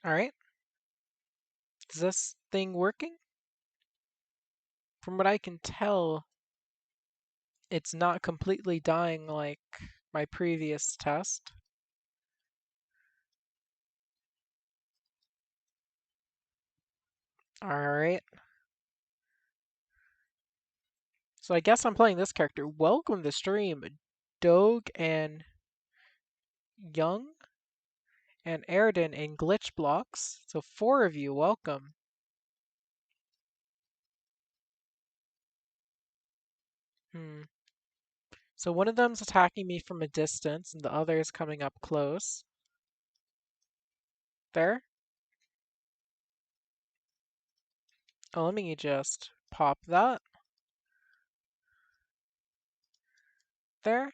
Alright, is this thing working? From what I can tell, it's not completely dying like my previous test. Alright, so I guess I'm playing this character. Welcome to stream, Doge and Young and Airden in Glitch Blocks. So 4 of you, welcome. Hmm. So one of them's attacking me from a distance and the other is coming up close. There. Oh, let me just pop that. There.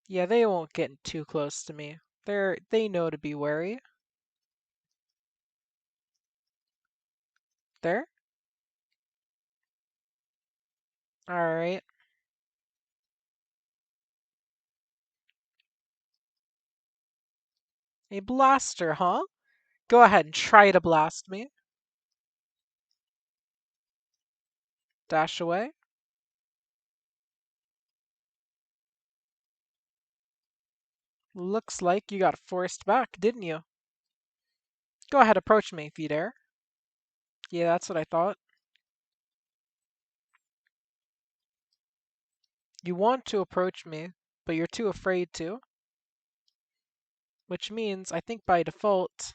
Yeah, they won't get too close to me. They know to be wary. There. Alright. A blaster, huh? Go ahead and try to blast me. Dash away. Looks like you got forced back, didn't you? Go ahead, approach me if you dare. Yeah, that's what I thought. You want to approach me, but you're too afraid to. Which means, I think by default,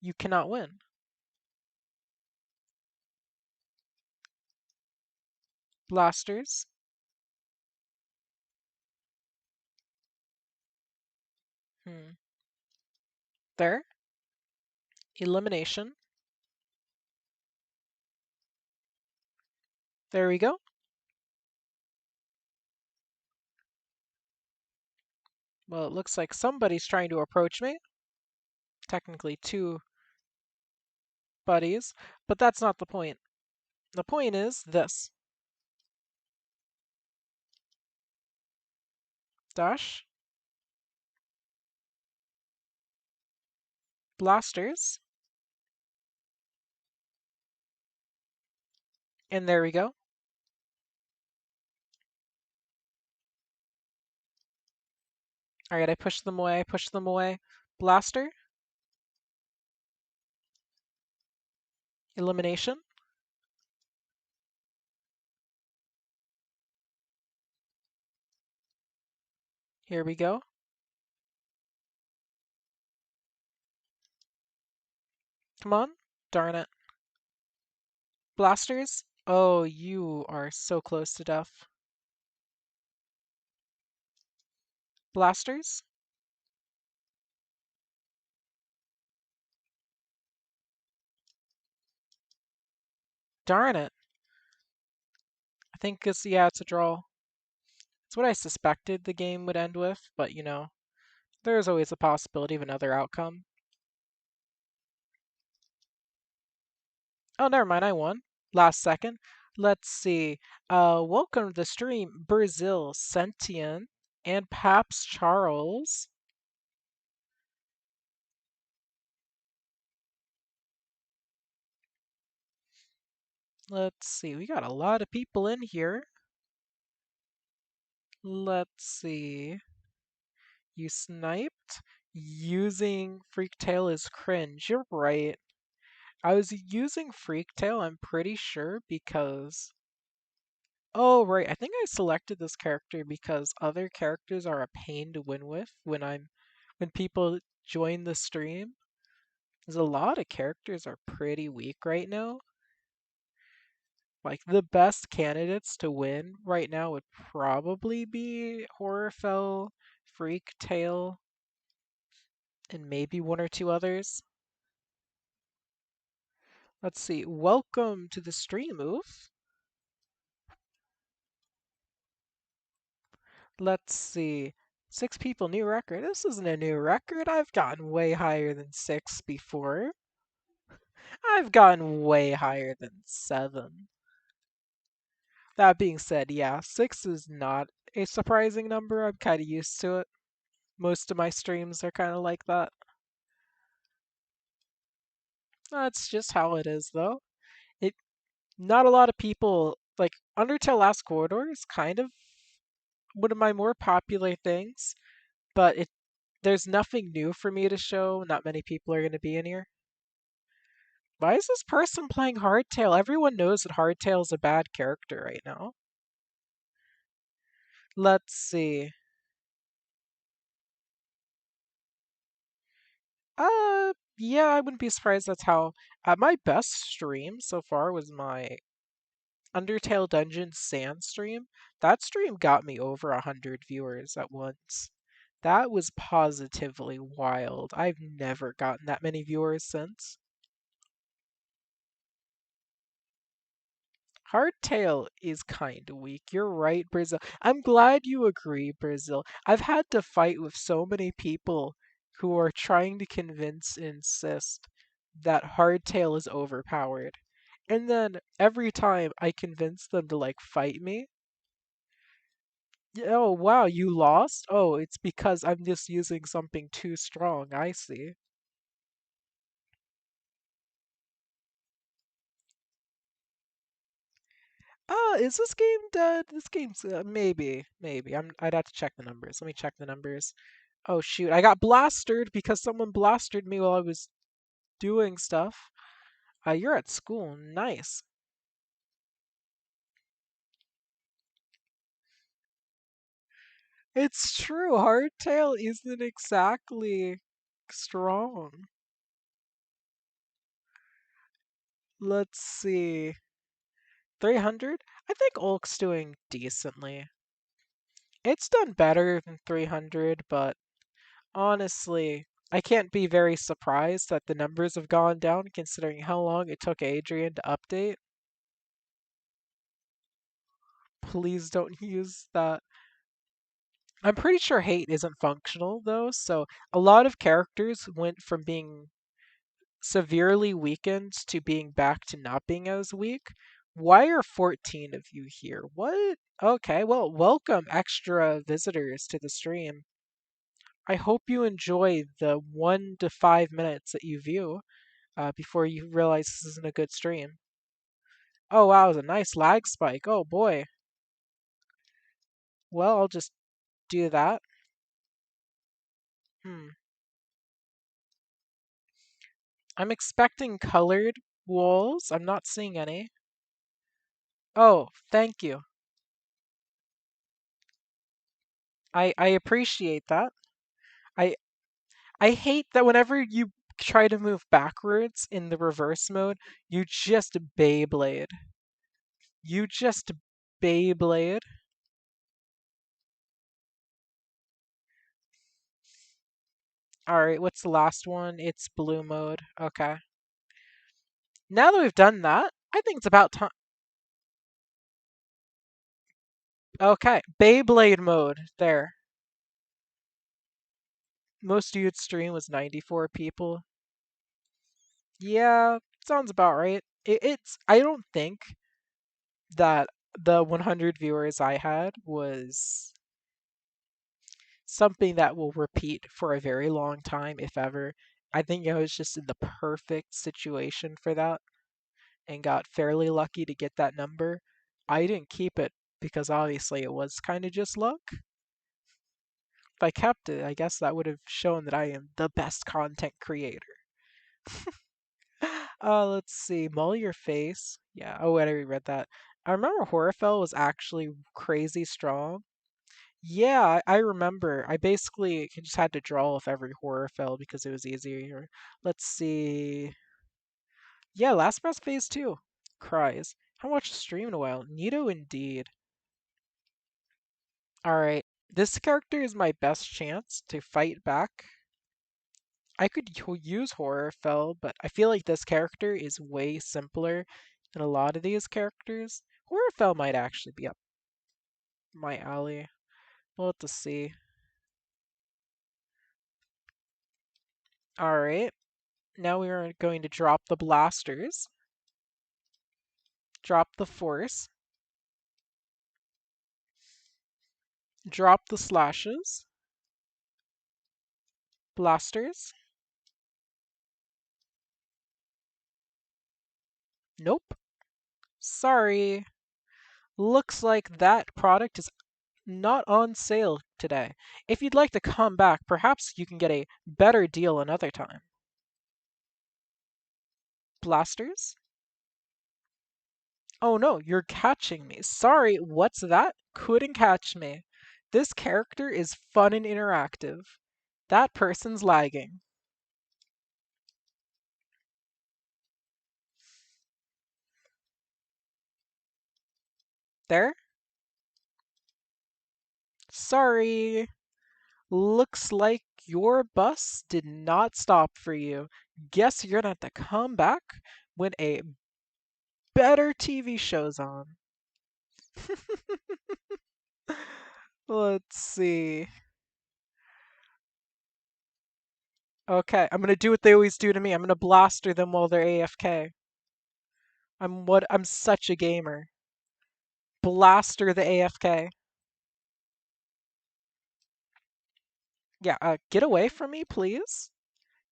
you cannot win. Blasters. Hmm. There. Elimination. There we go. Well, it looks like somebody's trying to approach me. Technically 2 buddies, but that's not the point. The point is this. Dash. Blasters. And there we go. Alright, I push them away, push them away. Blaster. Elimination. Here we go. Come on. Darn it. Blasters. Oh, you are so close to death. Blasters. Darn it. I think it's a draw. It's what I suspected the game would end with, but there's always a possibility of another outcome. Oh, never mind, I won. Last second. Let's see. Welcome to the stream, Brazil, Sentient, and Paps Charles. Let's see. We got a lot of people in here. Let's see. You sniped? Using Freaktail is cringe. You're right. I was using Freaktail, I'm pretty sure, because oh, right. I think I selected this character because other characters are a pain to win with when people join the stream. There's a lot of characters are pretty weak right now. Like the best candidates to win right now would probably be Horrorfell, Freaktail, and maybe 1 or 2 others. Let's see. Welcome to the stream, Oof. Let's see. 6 people, new record. This isn't a new record. I've gotten way higher than 6 before. I've gotten way higher than 7. That being said, yeah, 6 is not a surprising number. I'm kind of used to it. Most of my streams are kind of like that. That's just how it is, though. It Not a lot of people like Undertale Last Corridor is kind of one of my more popular things, but there's nothing new for me to show. Not many people are going to be in here. Why is this person playing Hardtail? Everyone knows that Hardtail's a bad character right now. Let's see. Yeah, I wouldn't be surprised that's how. My best stream so far was my Undertale Dungeon Sand stream. That stream got me over 100 viewers at once. That was positively wild. I've never gotten that many viewers since. Hardtail is kind of weak. You're right, Brazil. I'm glad you agree, Brazil. I've had to fight with so many people who are trying to convince and insist that Hardtail is overpowered. And then every time I convince them to like fight me, oh wow, you lost? Oh, it's because I'm just using something too strong. I see. Is this game dead? This game's maybe. I'd have to check the numbers. Let me check the numbers. Oh shoot, I got blasted because someone blasted me while I was doing stuff. You're at school. Nice. It's true. Hardtail isn't exactly strong. Let's see. 300? I think Ulk's doing decently. It's done better than 300, but honestly, I can't be very surprised that the numbers have gone down considering how long it took Adrian to update. Please don't use that. I'm pretty sure hate isn't functional though, so a lot of characters went from being severely weakened to being back to not being as weak. Why are 14 of you here? What? Okay, well, welcome extra visitors to the stream. I hope you enjoy the 1 to 5 minutes that you view before you realize this isn't a good stream. Oh wow, it was a nice lag spike. Oh boy. Well, I'll just do that. Hmm. I'm expecting colored walls. I'm not seeing any. Oh, thank you. I appreciate that. I I hate that whenever you try to move backwards in the reverse mode, you just Beyblade. You just Beyblade. Alright, what's the last one? It's blue mode. Okay. Now that we've done that, I think it's about time. Okay, Beyblade mode. There. Most viewed stream was 94 people. Yeah, sounds about right. I don't think that the 100 viewers I had was something that will repeat for a very long time, if ever. I think I was just in the perfect situation for that and got fairly lucky to get that number. I didn't keep it because obviously it was kind of just luck. If I kept it, I guess that would have shown that I am the best content creator. Let's see. Mull your face. Yeah. Oh, I already read that. I remember Horrorfell was actually crazy strong. Yeah, I remember. I basically just had to draw with every Horrorfell because it was easier. Let's see. Yeah, Last Breath Phase 2. Cries. Haven't watched a stream in a while. Neato indeed. Alright. This character is my best chance to fight back. I could use Horrorfell, but I feel like this character is way simpler than a lot of these characters. Horrorfell might actually be up my alley. We'll have to see. Alright. Now we are going to drop the blasters. Drop the force. Drop the slashes. Blasters. Nope. Sorry. Looks like that product is not on sale today. If you'd like to come back, perhaps you can get a better deal another time. Blasters? Oh no, you're catching me. Sorry, what's that? Couldn't catch me. This character is fun and interactive. That person's lagging. There? Sorry. Looks like your bus did not stop for you. Guess you're gonna have to come back when a better TV show's on. Let's see. Okay, I'm gonna do what they always do to me. I'm gonna blaster them while they're AFK. I'm such a gamer. Blaster the AFK. Yeah, get away from me, please.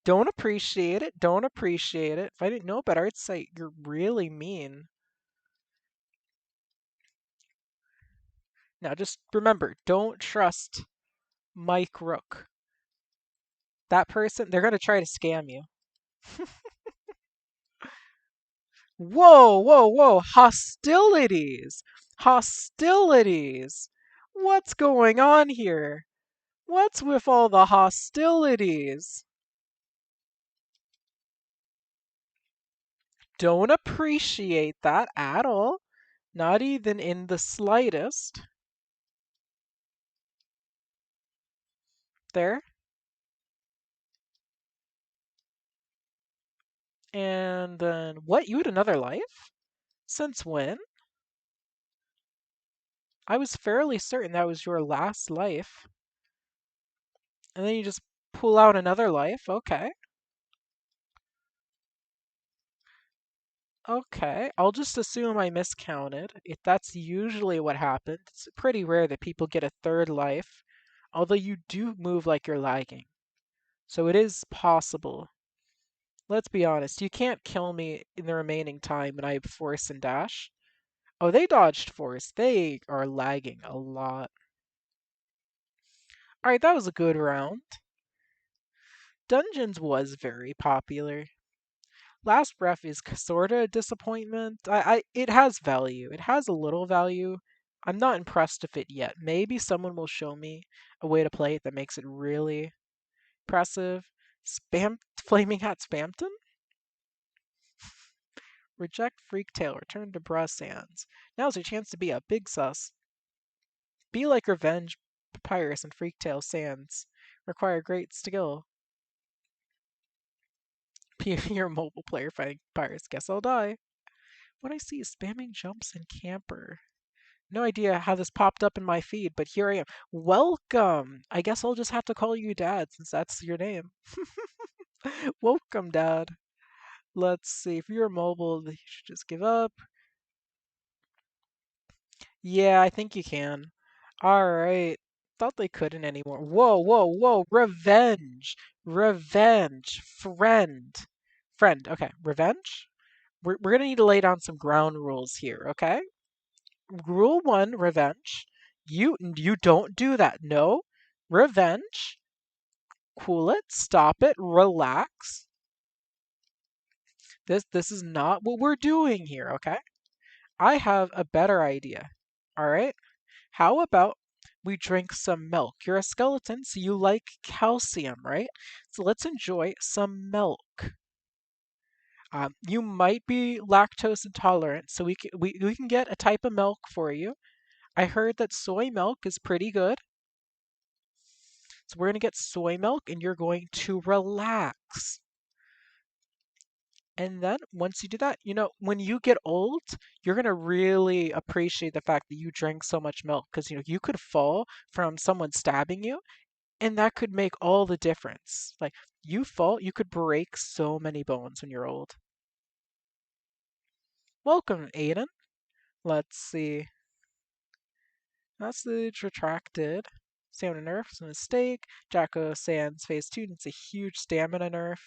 Don't appreciate it. Don't appreciate it. If I didn't know better, I'd say you're really mean. Now just remember, don't trust Mike Rook. That person, they're gonna try to scam you. Whoa, whoa, whoa! Hostilities! Hostilities! What's going on here? What's with all the hostilities? Don't appreciate that at all. Not even in the slightest. There. And then, what? You had another life? Since when? I was fairly certain that was your last life. And then you just pull out another life? Okay. Okay, I'll just assume I miscounted. If that's usually what happens, it's pretty rare that people get a third life, although you do move like you're lagging. So it is possible. Let's be honest, you can't kill me in the remaining time when I have force and dash. Oh, they dodged force. They are lagging a lot. Alright, that was a good round. Dungeons was very popular. Last Breath is sorta a disappointment. It has value. It has a little value. I'm not impressed with it yet. Maybe someone will show me a way to play it that makes it really impressive. Spam Flaming Hat Spamton? Reject Freak Tail. Return to Brass Sands. Now's your chance to be a big sus. Be like Revenge, Papyrus, and Freak Tail Sands. Require great skill. You're a mobile player fighting Papyrus. Guess I'll die. What I see is spamming jumps and camper. No idea how this popped up in my feed, but here I am. Welcome! I guess I'll just have to call you Dad since that's your name. Welcome, Dad. Let's see. If you're mobile, you should just give up. Yeah, I think you can. Alright. Thought they couldn't anymore. Whoa, whoa, whoa. Revenge! Revenge! Friend! Friend. Okay, revenge? We're gonna need to lay down some ground rules here, okay? Rule one, revenge. You don't do that. No. Revenge. Cool it. Stop it. Relax. This is not what we're doing here, okay? I have a better idea. All right? How about we drink some milk? You're a skeleton, so you like calcium, right? So let's enjoy some milk. You might be lactose intolerant, so we can get a type of milk for you. I heard that soy milk is pretty good. So we're going to get soy milk and you're going to relax. And then once you do that, when you get old, you're going to really appreciate the fact that you drank so much milk because, you could fall from someone stabbing you and that could make all the difference. Like you fall, you could break so many bones when you're old. Welcome, Aiden. Let's see. Message retracted. Stamina nerf is a mistake. Jacko Sands phase 2 needs a huge stamina nerf.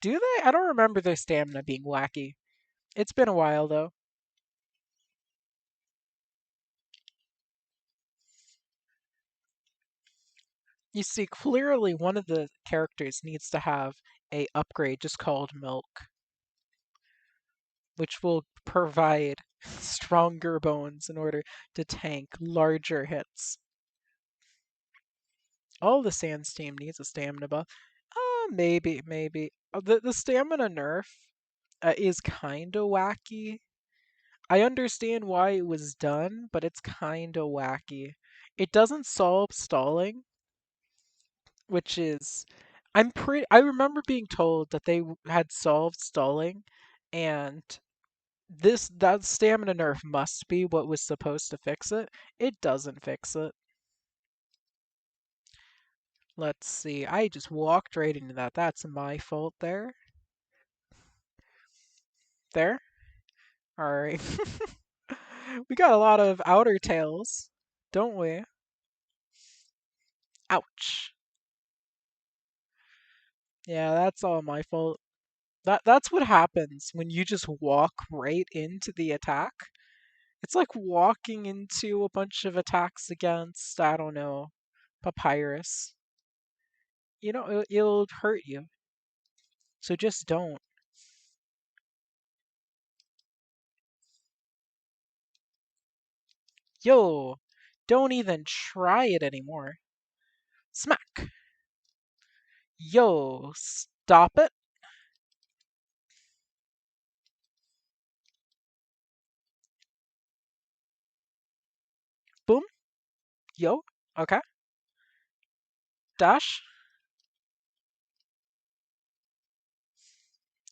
Do they? I don't remember their stamina being wacky. It's been a while though. You see, clearly one of the characters needs to have a upgrade just called Milk, which will provide stronger bones in order to tank larger hits. All the Sands team needs a stamina buff. Maybe, maybe. The stamina nerf is kind of wacky. I understand why it was done, but it's kind of wacky. It doesn't solve stalling, which is I remember being told that they had solved stalling, and that stamina nerf must be what was supposed to fix it. It doesn't fix it. Let's see. I just walked right into that. That's my fault there. There. All right. We got a lot of outer tails, don't we? Ouch. Yeah, that's all my fault. That's what happens when you just walk right into the attack. It's like walking into a bunch of attacks against, I don't know, papyrus. It'll hurt you. So just don't. Yo, don't even try it anymore. Smack. Yo, stop it. Boom. Yo. Okay. Dash.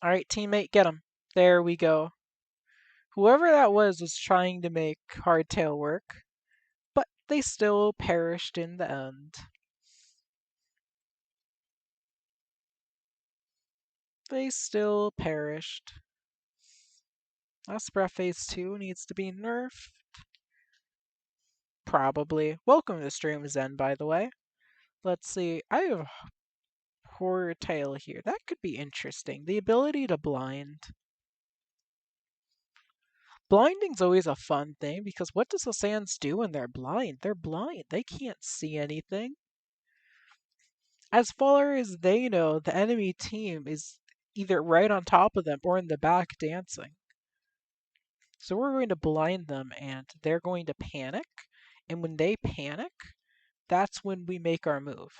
All right, teammate, get him. There we go. Whoever that was trying to make hardtail work, but they still perished in the end. They still perished. Last Breath Phase 2 needs to be nerfed. Probably. Welcome to Stream Zen, by the way. Let's see. I have Horror Tail here. That could be interesting. The ability to blind. Blinding's always a fun thing because what does the Sands do when they're blind? They're blind. They can't see anything. As far as they know, the enemy team is either right on top of them or in the back dancing. So we're going to blind them and they're going to panic. And when they panic, that's when we make our move.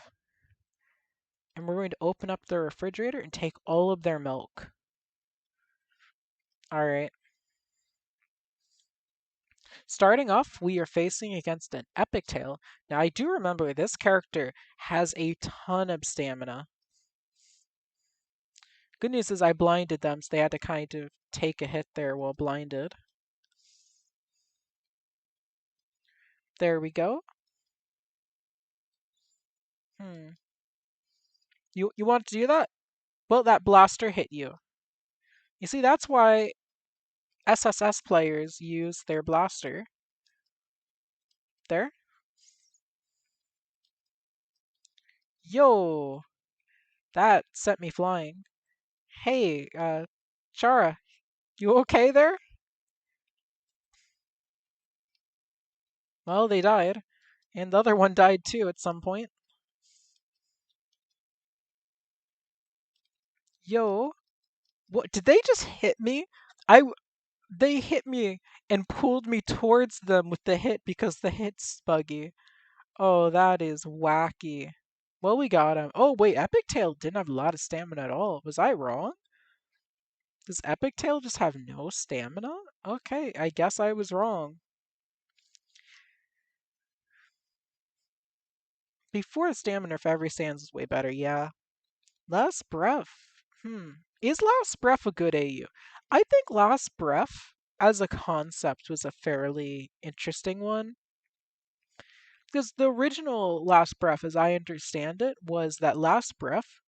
And we're going to open up the refrigerator and take all of their milk. All right. Starting off, we are facing against an Epic Tail. Now, I do remember this character has a ton of stamina. Good news is I blinded them, so they had to kind of take a hit there while blinded. There we go. Hmm. You want to do that? Well, that blaster hit you. You see, that's why SSS players use their blaster. There. Yo, that sent me flying. Hey, Chara, you okay there? Well, they died. And the other one died too at some point. Yo, what did they just hit me? They hit me and pulled me towards them with the hit because the hit's buggy. Oh, that is wacky. Well, we got him. Oh, wait, Epic Tail didn't have a lot of stamina at all. Was I wrong? Does Epic Tail just have no stamina? Okay, I guess I was wrong. Before the stamina for every Sans is way better, yeah. Last Breath. Is Last Breath a good AU? I think Last Breath, as a concept, was a fairly interesting one. Because the original Last Breath, as I understand it, was that Last Breath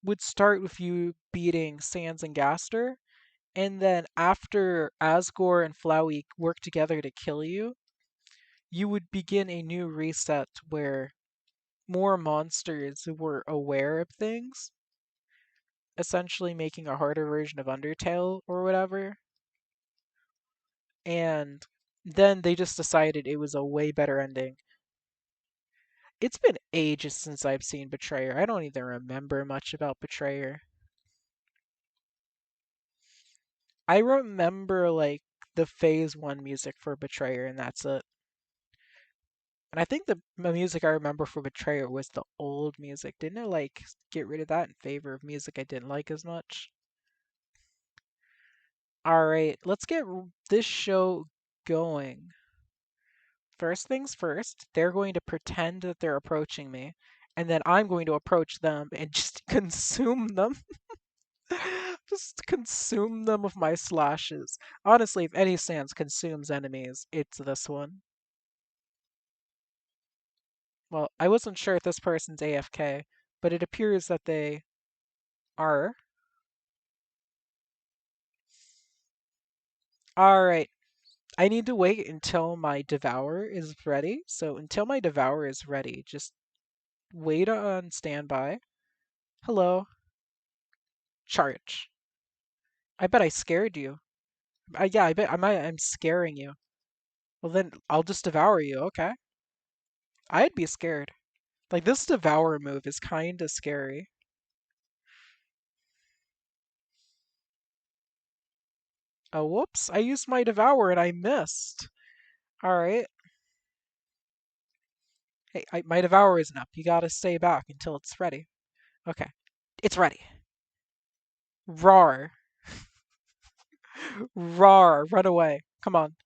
would start with you beating Sans and Gaster, and then after Asgore and Flowey work together to kill you, you would begin a new reset where more monsters were aware of things, essentially making a harder version of Undertale or whatever. and then they just decided it was a way better ending. It's been ages since I've seen Betrayer. I don't even remember much about Betrayer. I remember like the phase 1 music for Betrayer and that's it. And I think the music I remember for Betrayer was the old music. Didn't I like get rid of that in favor of music I didn't like as much? All right, let's get this show going. First things first, they're going to pretend that they're approaching me, and then I'm going to approach them and just consume them. Just consume them with my slashes. Honestly, if any stance consumes enemies, it's this one. Well, I wasn't sure if this person's AFK, but it appears that they are. Alright, I need to wait until my Devour is ready. So until my Devour is ready, just wait on standby. Hello. Charge. I bet I scared you. Yeah, I bet I'm scaring you. Well then, I'll just Devour you, okay? I'd be scared. Like, this Devour move is kinda scary. Oh, whoops, I used my Devour and I missed. Alright. Hey, my Devour isn't up. You gotta stay back until it's ready. Okay. It's ready. Roar. Roar. Run away. Come on.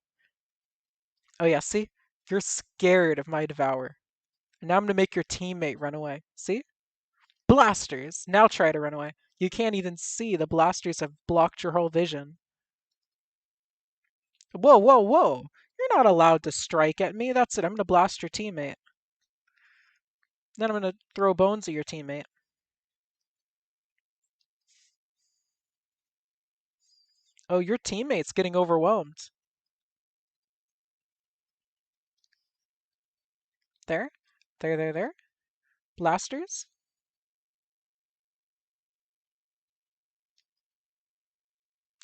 Oh yeah, see? You're scared of my Devour. And now I'm gonna make your teammate run away. See? Blasters! Now try to run away. You can't even see. The blasters have blocked your whole vision. Whoa, whoa, whoa! You're not allowed to strike at me. That's it. I'm gonna blast your teammate. Then I'm gonna throw bones at your teammate. Oh, your teammate's getting overwhelmed. There. There, there, there. Blasters.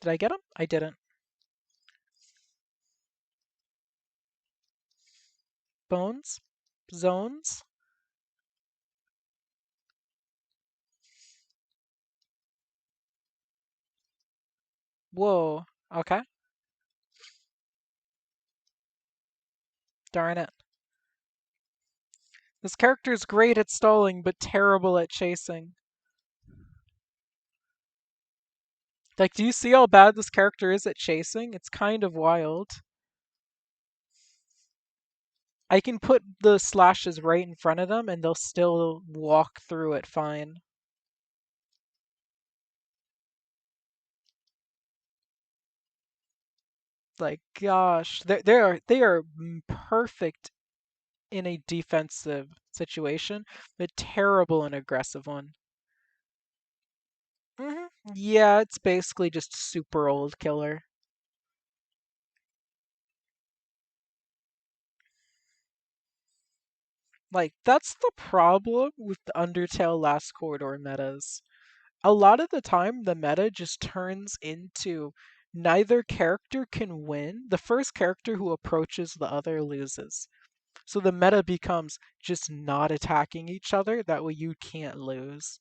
Did I get him? I didn't. Bones. Zones. Whoa. Okay. Darn it. This character is great at stalling, but terrible at chasing. Like, do you see how bad this character is at chasing? It's kind of wild. I can put the slashes right in front of them and they'll still walk through it fine. Like, gosh, they are perfect in a defensive situation, but terrible in aggressive one. Yeah, it's basically just super old killer. Like, that's the problem with the Undertale Last Corridor metas. A lot of the time, the meta just turns into neither character can win. The first character who approaches the other loses. So the meta becomes just not attacking each other. That way you can't lose.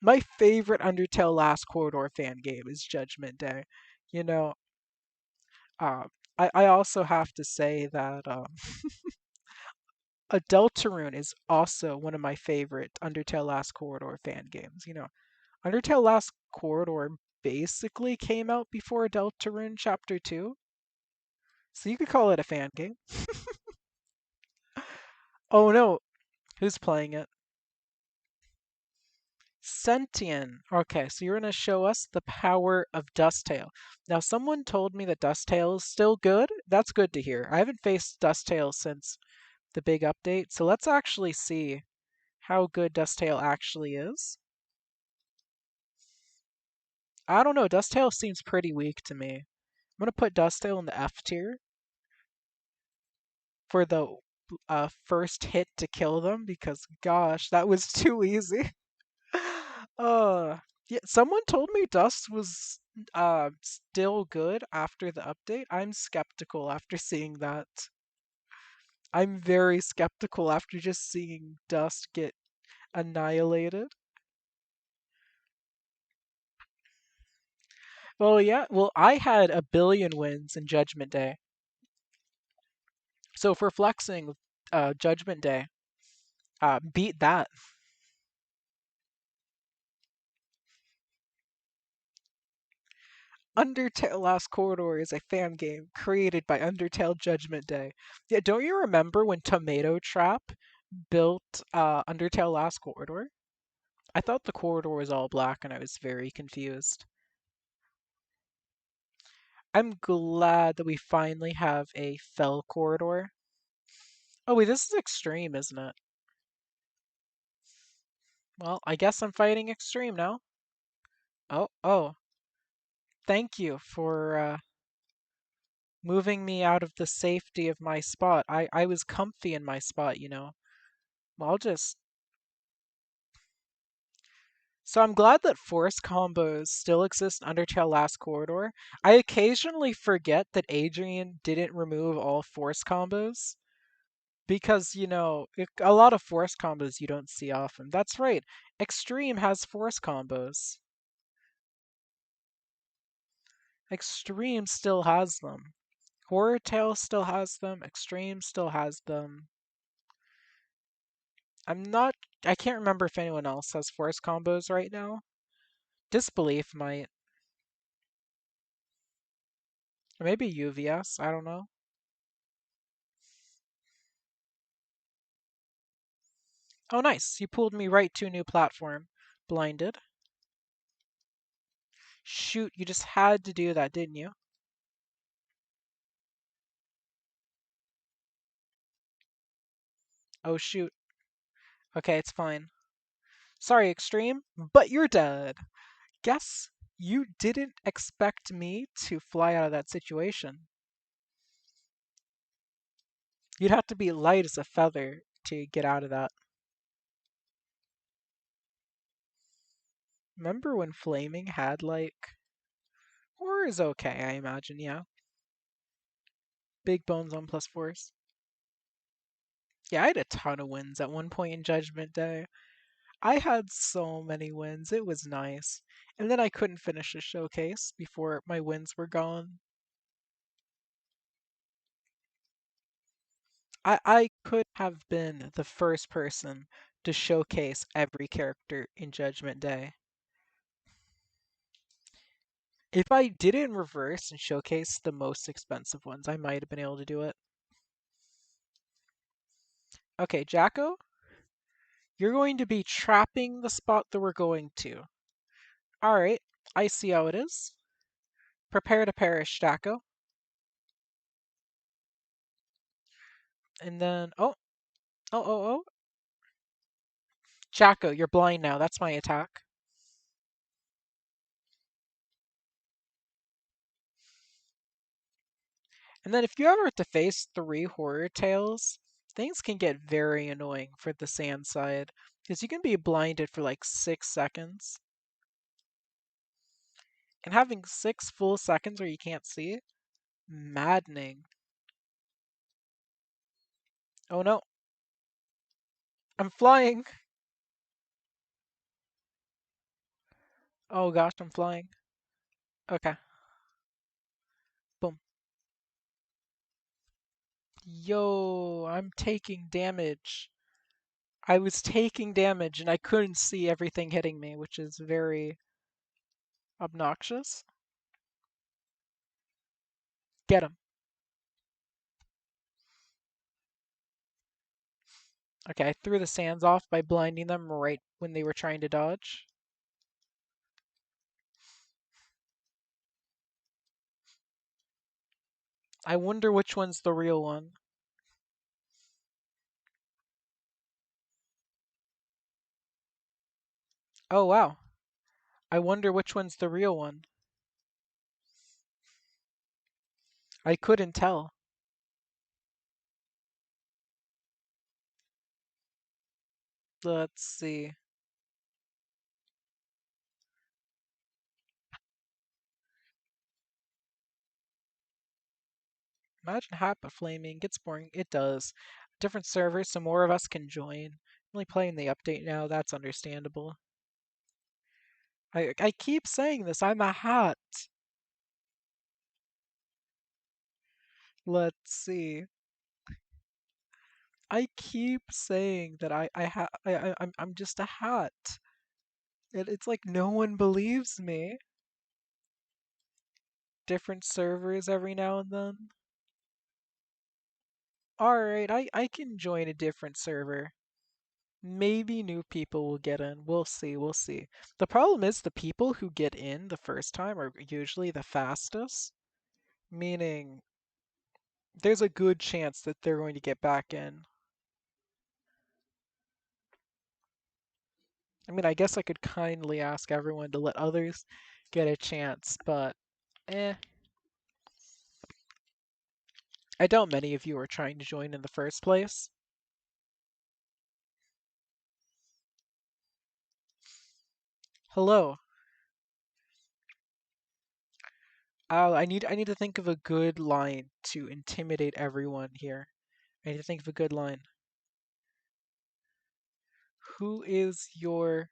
My favorite Undertale Last Corridor fan game is Judgment Day. You know, uh, I also have to say that A Deltarune is also one of my favorite Undertale Last Corridor fan games. Undertale Last Corridor basically came out before Deltarune Chapter 2, so you could call it a fan game. Oh no, who's playing it? Sentient. Okay, so you're gonna show us the power of Dusttail. Now, someone told me that Dusttail is still good. That's good to hear. I haven't faced Dusttail since the big update, so let's actually see how good Dusttail actually is. I don't know, Dusttail seems pretty weak to me. I'm gonna put Dusttail in the F tier for the first hit to kill them because gosh, that was too easy. uh yeah, someone told me Dust was still good after the update. I'm skeptical after seeing that. I'm very skeptical after just seeing Dust get annihilated. Well, yeah, well, I had a billion wins in Judgment Day. So for flexing Judgment Day, beat that. Undertale Last Corridor is a fan game created by Undertale Judgment Day. Yeah, don't you remember when Tomato Trap built Undertale Last Corridor? I thought the corridor was all black and I was very confused. I'm glad that we finally have a fell corridor. Oh wait, this is extreme, isn't it? Well, I guess I'm fighting extreme now. Oh, thank you for moving me out of the safety of my spot. I was comfy in my spot, you know. Well, I'll just. So I'm glad that force combos still exist in Undertale Last Corridor. I occasionally forget that Adrian didn't remove all force combos because, you know, a lot of force combos you don't see often. That's right. Extreme has force combos. Extreme still has them. Horror Tale still has them. Extreme still has them. I'm not. I can't remember if anyone else has force combos right now. Disbelief might. Or maybe UVS. I don't know. Oh, nice. You pulled me right to a new platform. Blinded. Shoot, you just had to do that, didn't you? Oh, shoot. Okay, it's fine. Sorry, Extreme, but you're dead. Guess you didn't expect me to fly out of that situation. You'd have to be light as a feather to get out of that. Remember when Flaming had, like. Horror is okay, I imagine, yeah. Big bones on plus force. Yeah, I had a ton of wins at one point in Judgment Day. I had so many wins. It was nice. And then I couldn't finish the showcase before my wins were gone. I could have been the first person to showcase every character in Judgment Day. If I did it in reverse and showcase the most expensive ones, I might have been able to do it. Okay, Jacko, you're going to be trapping the spot that we're going to. Alright, I see how it is. Prepare to perish, Jacko. And then, oh. Jacko, you're blind now. That's my attack. And then if you ever have to face 3 horror tales, things can get very annoying for the sand side. Because you can be blinded for like 6 seconds. And having 6 full seconds where you can't see, maddening. Oh no, I'm flying. Oh gosh, I'm flying. Okay, boom. Yo, I'm taking damage. I was taking damage and I couldn't see everything hitting me, which is very obnoxious. Get him. Okay, I threw the sands off by blinding them right when they were trying to dodge. I wonder which one's the real one. Oh wow. I wonder which one's the real one. I couldn't tell. Let's see. Imagine Habit Flaming. Gets boring. It does. Different servers, so more of us can join. I'm only playing the update now. That's understandable. I keep saying this. I'm a hat. Let's see. I keep saying that I'm just a hat. It's like no one believes me. Different servers every now and then. Alright, I can join a different server. Maybe new people will get in. We'll see, we'll see. The problem is the people who get in the first time are usually the fastest, meaning there's a good chance that they're going to get back in. I mean, I guess I could kindly ask everyone to let others get a chance, but eh. I doubt many of you are trying to join in the first place. Hello. I need to think of a good line to intimidate everyone here. I need to think of a good line. Who is your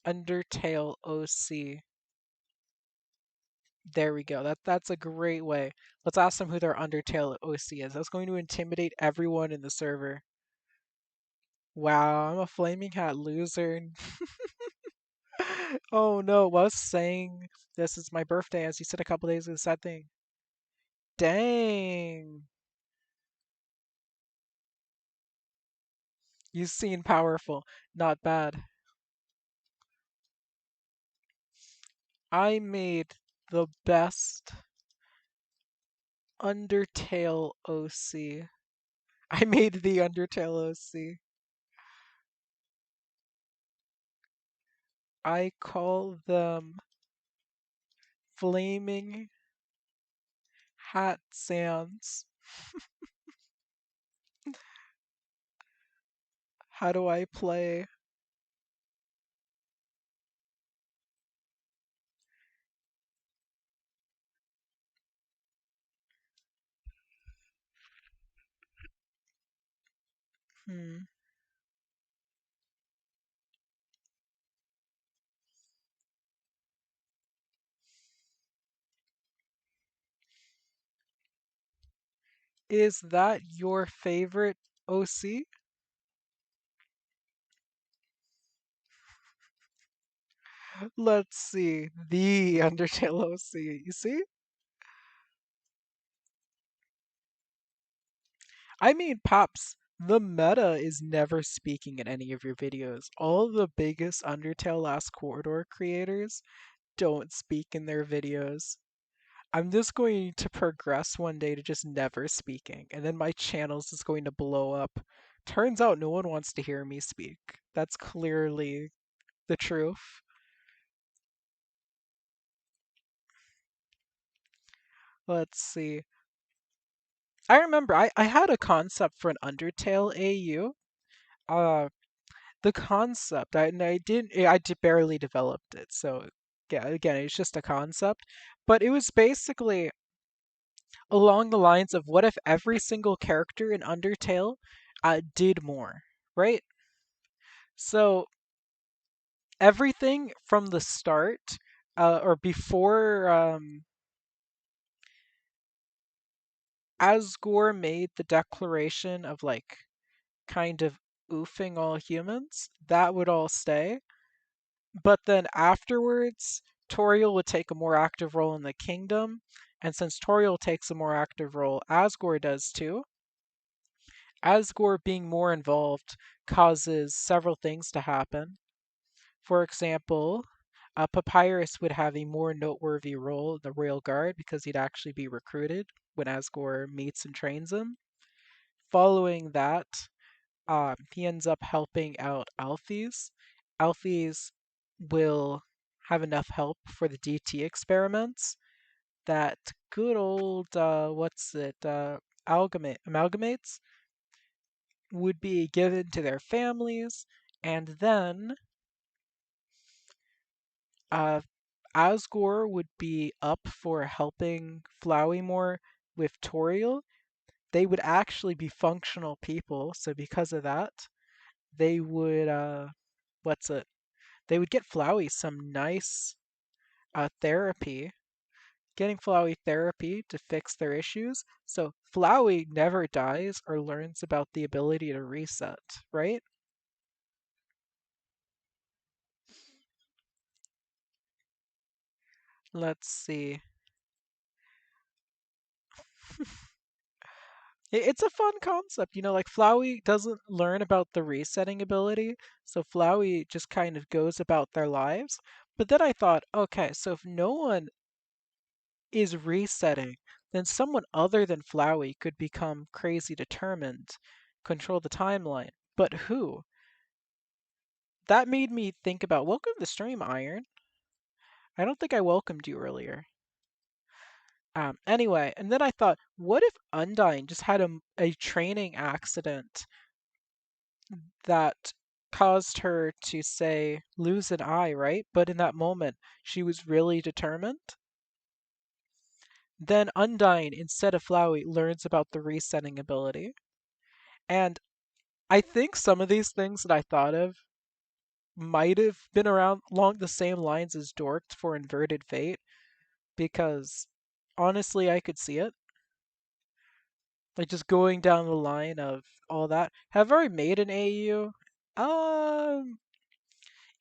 Undertale OC? There we go. That's a great way. Let's ask them who their Undertale OC is. That's going to intimidate everyone in the server. Wow, I'm a flaming hat loser. Oh no, was saying this is my birthday, as you said a couple days ago, sad thing. Dang. You seem powerful. Not bad. I made the best Undertale OC. I made the Undertale OC. I call them Flaming Hat Sands. How do I play? Hmm. Is that your favorite OC? Let's see. The Undertale OC. You see? I mean, Pops, the meta is never speaking in any of your videos. All the biggest Undertale Last Corridor creators don't speak in their videos. I'm just going to progress one day to just never speaking, and then my channel's just going to blow up. Turns out no one wants to hear me speak. That's clearly the truth. Let's see. I remember I had a concept for an Undertale AU. Uh, the concept I didn't I did barely developed it, so yeah, again, it's just a concept. But it was basically along the lines of what if every single character in Undertale did more, right? So everything from the start or before Asgore made the declaration of like kind of oofing all humans, that would all stay. But then afterwards, Toriel would take a more active role in the kingdom. And since Toriel takes a more active role, Asgore does too. Asgore being more involved causes several things to happen. For example, Papyrus would have a more noteworthy role in the Royal Guard because he'd actually be recruited when Asgore meets and trains him. Following that, he ends up helping out Alphys. Alphys will have enough help for the DT experiments that good old amalgamates would be given to their families, and then uh, Asgore would be up for helping Flowey more with Toriel, they would actually be functional people. So because of that, they would what's it? They would get Flowey some nice therapy, getting Flowey therapy to fix their issues. So Flowey never dies or learns about the ability to reset, right? Let's see. It's a fun concept, like Flowey doesn't learn about the resetting ability, so Flowey just kind of goes about their lives. But then I thought, okay, so if no one is resetting, then someone other than Flowey could become crazy determined, control the timeline. But who? That made me think about welcome to the stream, Iron. I don't think I welcomed you earlier. Anyway, and then I thought, what if Undyne just had a training accident that caused her to say lose an eye, right? But in that moment, she was really determined. Then Undyne, instead of Flowey, learns about the resetting ability. And I think some of these things that I thought of might have been around along the same lines as Dorked for Inverted Fate, because honestly, I could see it. Like just going down the line of all that. Have I made an AU? Um,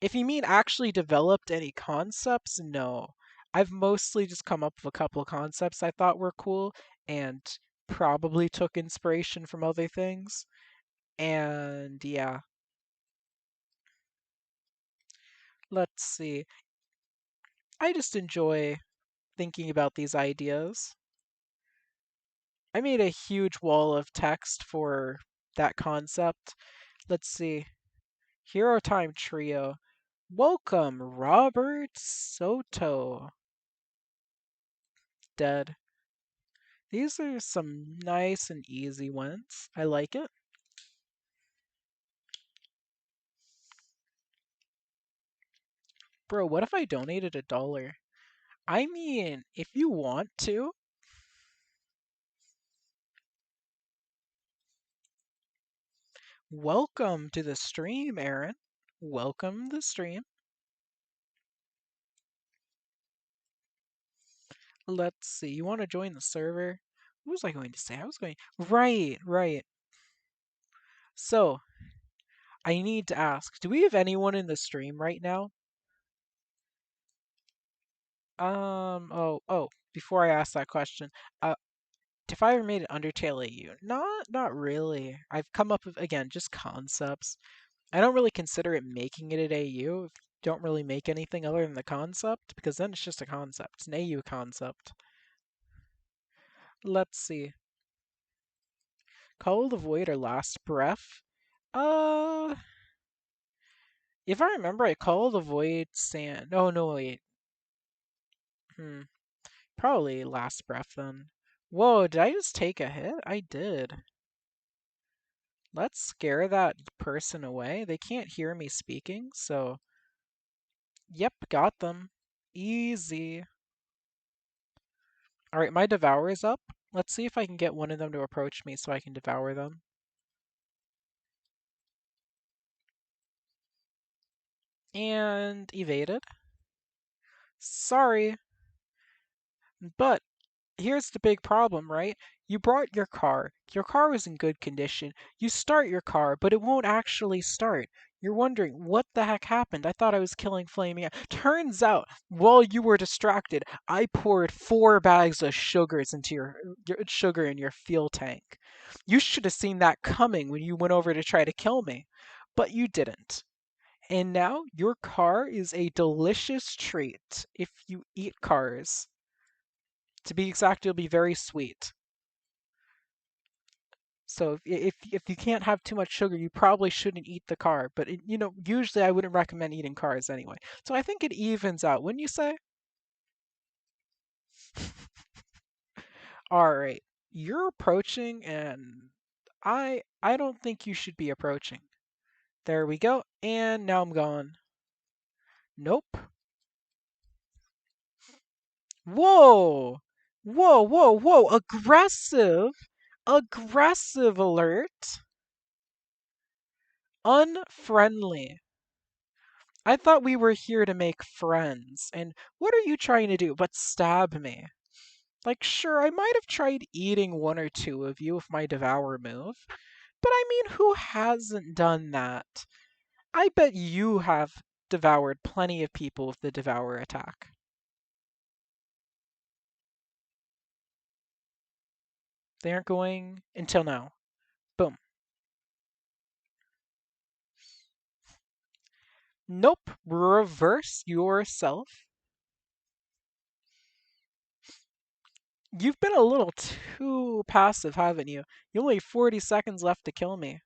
if you mean actually developed any concepts, no. I've mostly just come up with a couple of concepts I thought were cool and probably took inspiration from other things. And yeah, let's see. I just enjoy thinking about these ideas. I made a huge wall of text for that concept. Let's see. Hero Time Trio. Welcome, Robert Soto. Dead. These are some nice and easy ones. I like it. Bro, what if I donated $1? I mean, if you want to, welcome to the stream, Aaron. Welcome to the stream. Let's see. You want to join the server? What was I going to say? I was going. Right, right. So, I need to ask, do we have anyone in the stream right now? Before I ask that question, uh, if I ever made an Undertale AU, not really. I've come up with again just concepts. I don't really consider it making it an AU. If you don't really make anything other than the concept, because then it's just a concept. It's an AU concept. Let's see. Call of the Void or Last Breath? Uh, if I remember, I Call of the Void Sand. Oh no, wait. Hmm. Probably Last Breath then. Whoa, did I just take a hit? I did. Let's scare that person away. They can't hear me speaking, so. Yep, got them. Easy. Alright, my Devour is up. Let's see if I can get one of them to approach me so I can devour them. And evaded. Sorry. But here's the big problem, right? You brought your car. Your car was in good condition. You start your car, but it won't actually start. You're wondering, what the heck happened? I thought I was killing Flaming. Turns out, while you were distracted, I poured 4 bags of sugars into your sugar in your fuel tank. You should have seen that coming when you went over to try to kill me, but you didn't. And now your car is a delicious treat if you eat cars. To be exact, it'll be very sweet. So if you can't have too much sugar, you probably shouldn't eat the car. But usually I wouldn't recommend eating cars anyway. So I think it evens out, wouldn't you say? All right, you're approaching, and I don't think you should be approaching. There we go, and now I'm gone. Nope. Whoa! Whoa, whoa, whoa! Aggressive! Aggressive alert! Unfriendly. I thought we were here to make friends, and what are you trying to do but stab me? Like, sure, I might have tried eating one or two of you with my devour move, but I mean, who hasn't done that? I bet you have devoured plenty of people with the devour attack. They aren't going until now. Boom. Nope. Reverse yourself. You've been a little too passive, haven't you? You only have 40 seconds left to kill me.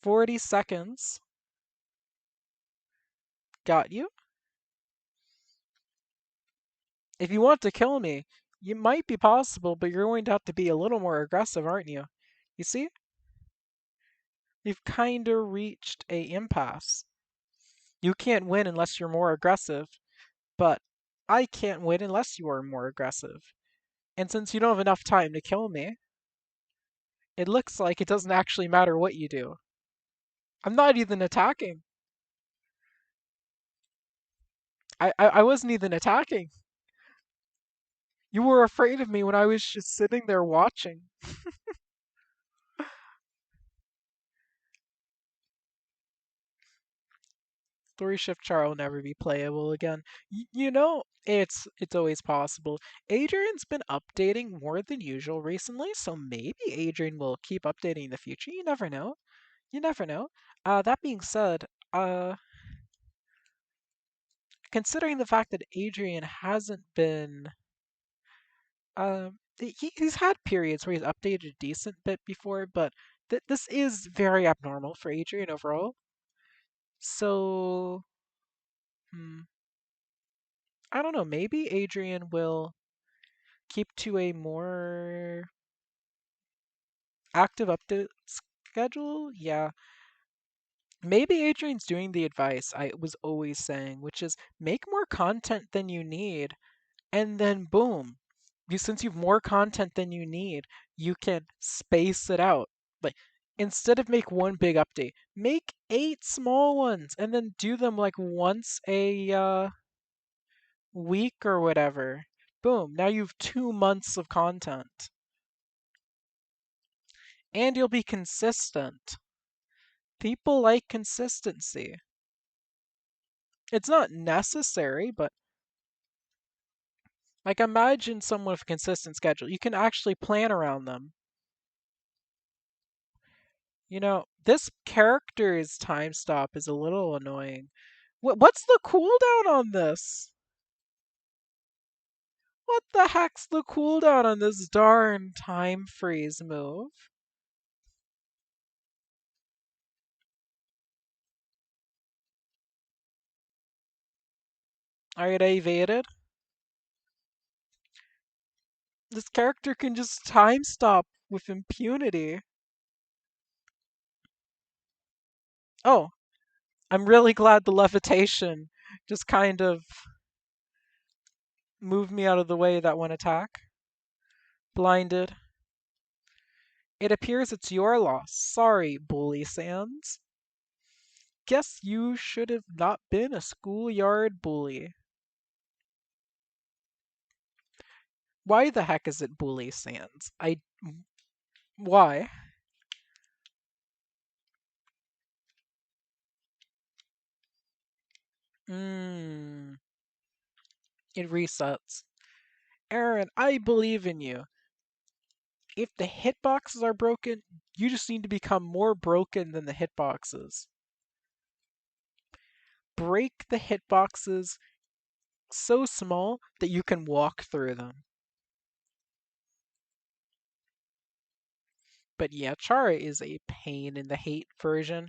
40 seconds. Got you. If you want to kill me, you might be possible, but you're going to have to be a little more aggressive, aren't you? You see? You've kinda reached a impasse. You can't win unless you're more aggressive, but I can't win unless you are more aggressive. And since you don't have enough time to kill me, it looks like it doesn't actually matter what you do. I'm not even attacking. I wasn't even attacking. You were afraid of me when I was just sitting there watching. Story Shift Char will never be playable again. You know, it's always possible. Adrian's been updating more than usual recently, so maybe Adrian will keep updating in the future. You never know. You never know. That being said, considering the fact that Adrian hasn't been, he's had periods where he's updated a decent bit before, but this is very abnormal for Adrian overall. So, hmm, I don't know. Maybe Adrian will keep to a more active update schedule. Yeah, maybe Adrian's doing the advice I was always saying, which is make more content than you need, and then boom, since you've more content than you need, you can space it out. Like instead of make one big update, make 8 small ones, and then do them like once a week or whatever. Boom, now you've 2 months of content. And you'll be consistent. People like consistency. It's not necessary, but like imagine someone with a consistent schedule. You can actually plan around them. You know, this character's time stop is a little annoying. What's the cooldown on this? What the heck's the cooldown on this darn time freeze move? Alright, I evaded. This character can just time stop with impunity. Oh, I'm really glad the levitation just kind of moved me out of the way that one attack. Blinded. It appears it's your loss. Sorry, Bully Sands. Guess you should have not been a schoolyard bully. Why the heck is it Bully Sands? Why? Mmm. It resets. Aaron, I believe in you. If the hitboxes are broken, you just need to become more broken than the hitboxes. Break the hitboxes so small that you can walk through them. But yeah, Chara is a pain in the hate version.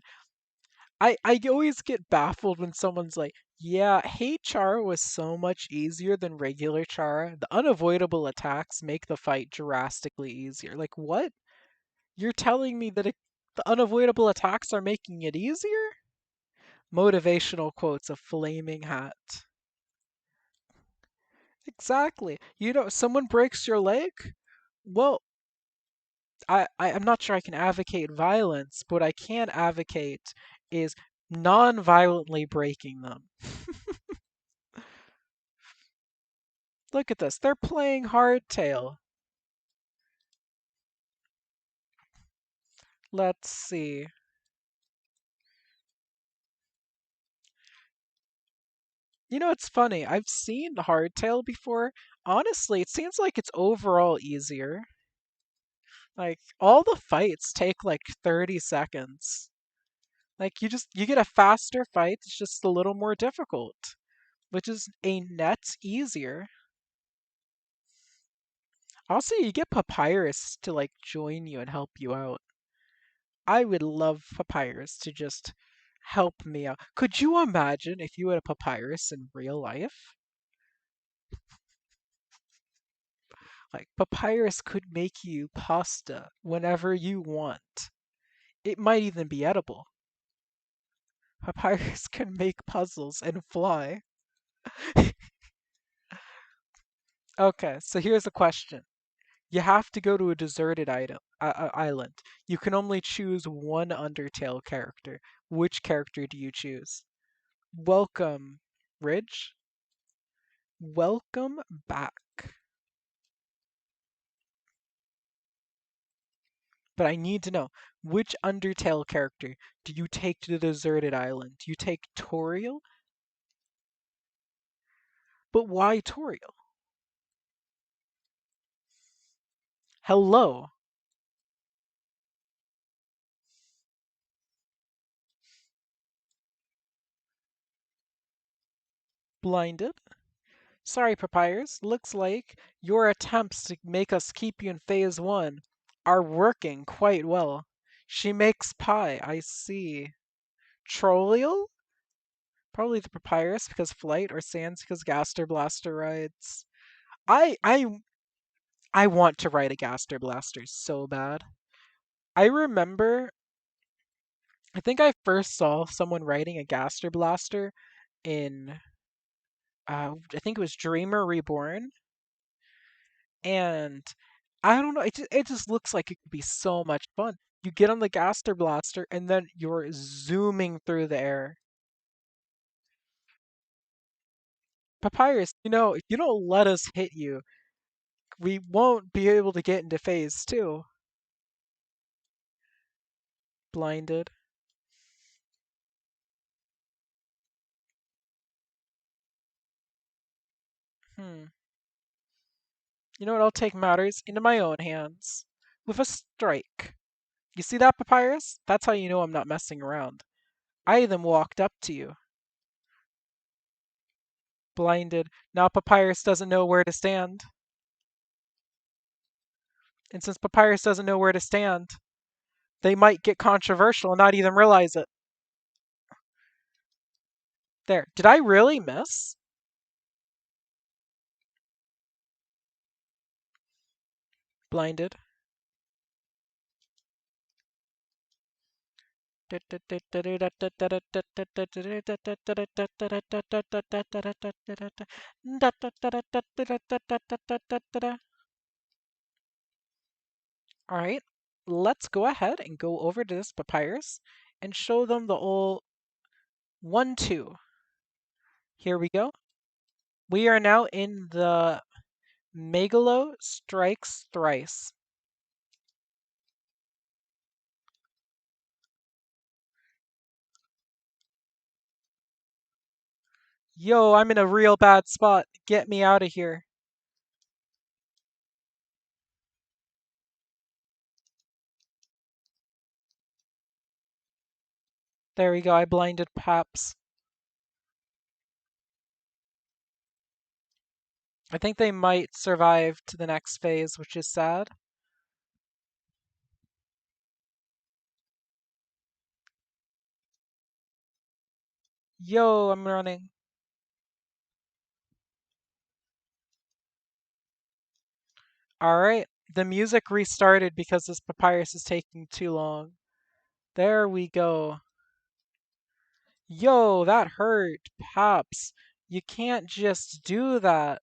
I always get baffled when someone's like, yeah, hate Chara was so much easier than regular Chara. The unavoidable attacks make the fight drastically easier. Like, what? You're telling me that the unavoidable attacks are making it easier? Motivational quotes of Flaming Hat. Exactly. Someone breaks your leg? Well, I'm not sure I can advocate violence, but what I can advocate is non-violently breaking them. Look at this. They're playing hardtail. Let's see. It's funny. I've seen hardtail before. Honestly, it seems like it's overall easier. Like all the fights take like 30 seconds. Like you get a faster fight, it's just a little more difficult, which is a net easier. Also, you get Papyrus to like join you and help you out. I would love Papyrus to just help me out. Could you imagine if you had a Papyrus in real life? Like Papyrus could make you pasta whenever you want. It might even be edible. Papyrus can make puzzles and fly. Okay, so here's a question. You have to go to a deserted island. You can only choose one Undertale character. Which character do you choose? Welcome, Ridge. Welcome back. But I need to know which Undertale character do you take to the deserted island? Do you take Toriel? But why Toriel? Hello, blinded. Sorry, Papyrus. Looks like your attempts to make us keep you in phase one are working quite well. She makes pie, I see. Trollial? Probably the Papyrus because flight, or Sans because Gaster Blaster rides. I I I want to ride a Gaster Blaster so bad. I remember I think I first saw someone riding a Gaster Blaster in I think it was Dreamer Reborn, and I don't know, it just looks like it could be so much fun. You get on the Gaster Blaster and then you're zooming through the air. Papyrus, if you don't let us hit you, we won't be able to get into phase two. Blinded. Hmm. You know what? I'll take matters into my own hands with a strike. You see that, Papyrus? That's how you know I'm not messing around. I even walked up to you. Blinded. Now Papyrus doesn't know where to stand. And since Papyrus doesn't know where to stand, they might get controversial and not even realize it. There. Did I really miss? Blinded. All right, let's go ahead and go over to this papyrus and show them the old 1-2. Here we go. We are now in the Megalo Strikes Thrice. Yo, I'm in a real bad spot. Get me out of here. There we go. I blinded Paps. I think they might survive to the next phase, which is sad. Yo, I'm running. All right. The music restarted because this papyrus is taking too long. There we go. Yo, that hurt. Paps, you can't just do that.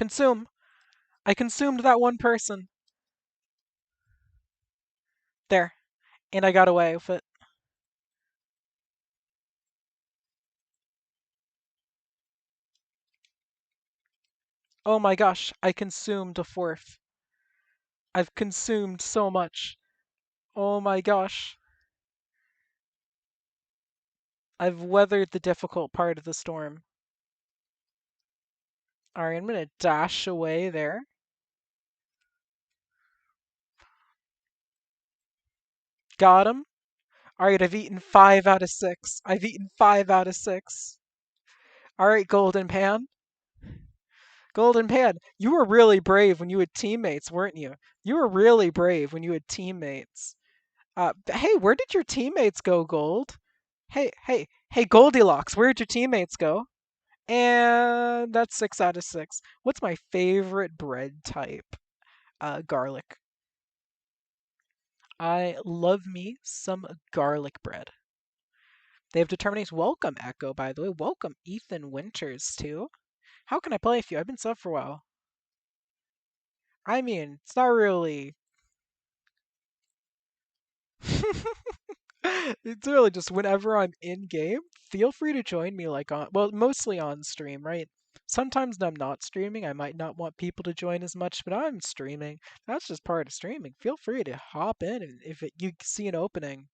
Consume. I consumed that one person. There. And I got away with it. Oh my gosh, I consumed a fourth. I've consumed so much. Oh my gosh. I've weathered the difficult part of the storm. Alright, I'm gonna dash away there. Got him. Alright, I've eaten 5 out of 6. I've eaten 5 out of 6. Alright, Golden Pan. Golden Pan, you were really brave when you had teammates, weren't you? You were really brave when you had teammates. Hey, where did your teammates go, Gold? Hey, Goldilocks, where'd your teammates go? And that's 6 out of 6. What's my favorite bread type? Garlic. I love me some garlic bread. They have determination. Welcome, Echo, by the way. Welcome, Ethan Winters, too. How can I play with you? I've been sub for a while. I mean, it's not really. It's really just whenever I'm in game, feel free to join me, like on, well, mostly on stream, right? Sometimes when I'm not streaming, I might not want people to join as much, but I'm streaming. That's just part of streaming. Feel free to hop in and you see an opening.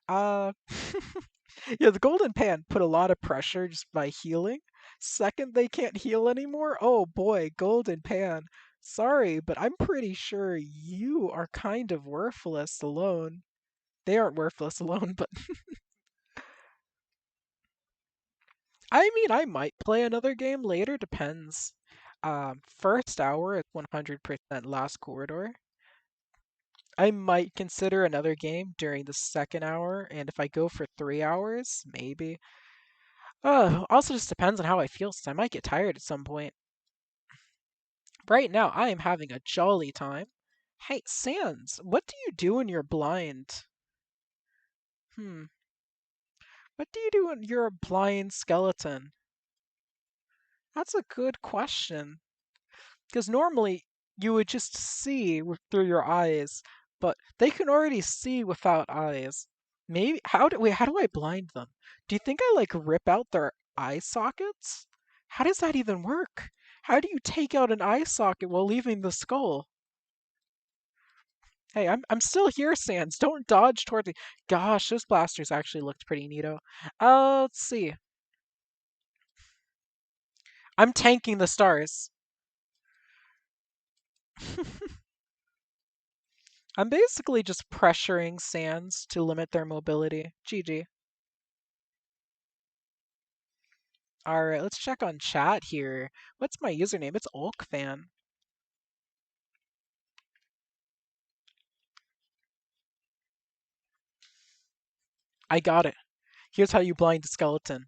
Uh, yeah, the Golden Pan put a lot of pressure just by healing. Second, they can't heal anymore. Oh boy, Golden Pan. Sorry, but I'm pretty sure you are kind of worthless alone. They aren't worthless alone, but I mean, I might play another game later, depends. First hour at 100% last corridor. I might consider another game during the second hour, and if I go for 3 hours, maybe. Also just depends on how I feel, since I might get tired at some point. Right now, I am having a jolly time. Hey, Sans, what do you do when you're blind? Hmm, what do you do when you're a blind skeleton? That's a good question. Because normally you would just see through your eyes, but they can already see without eyes. Maybe how do I blind them? Do you think I like rip out their eye sockets? How does that even work? How do you take out an eye socket while leaving the skull? Hey, I'm still here, Sans. Don't dodge towards me. Gosh, those blasters actually looked pretty neato. Let's see. I'm tanking the stars. I'm basically just pressuring Sans to limit their mobility. GG. Alright, let's check on chat here. What's my username? It's Ulkfan. I got it. Here's how you blind a skeleton.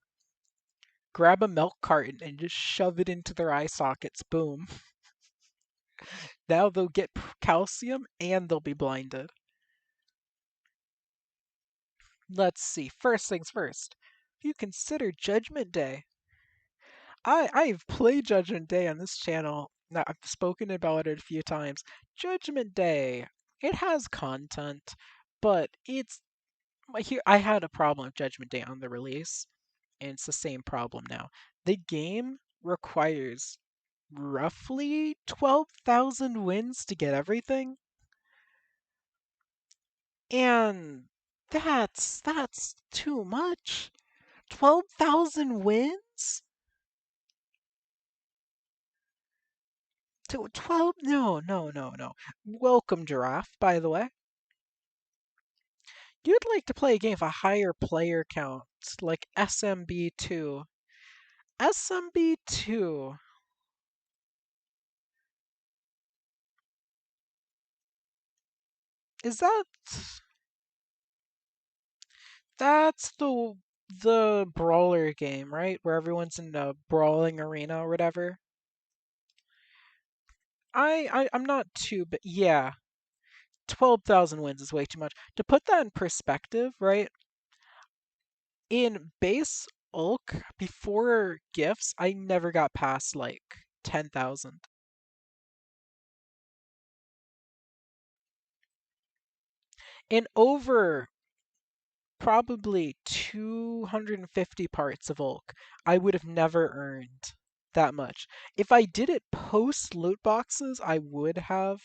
Grab a milk carton and just shove it into their eye sockets. Boom. Now they'll get calcium and they'll be blinded. Let's see. First things first. You consider Judgment Day. I've played Judgment Day on this channel. Now, I've spoken about it a few times. Judgment Day. It has content, but here I had a problem with Judgment Day on the release, and it's the same problem now. The game requires roughly 12,000 wins to get everything, and that's too much. 12,000 wins? To 12? No, no, no, no. Welcome, Giraffe, by the way. You'd like to play a game with a higher player count, like SMB2. SMB2. Is that's the brawler game, right? Where everyone's in a brawling arena or whatever. I'm not too, but yeah, 12,000 wins is way too much. To put that in perspective, right? In base Ulk before gifts, I never got past like 10,000. In over probably 250 parts of Ulk, I would have never earned that much. If I did it post loot boxes, I would have,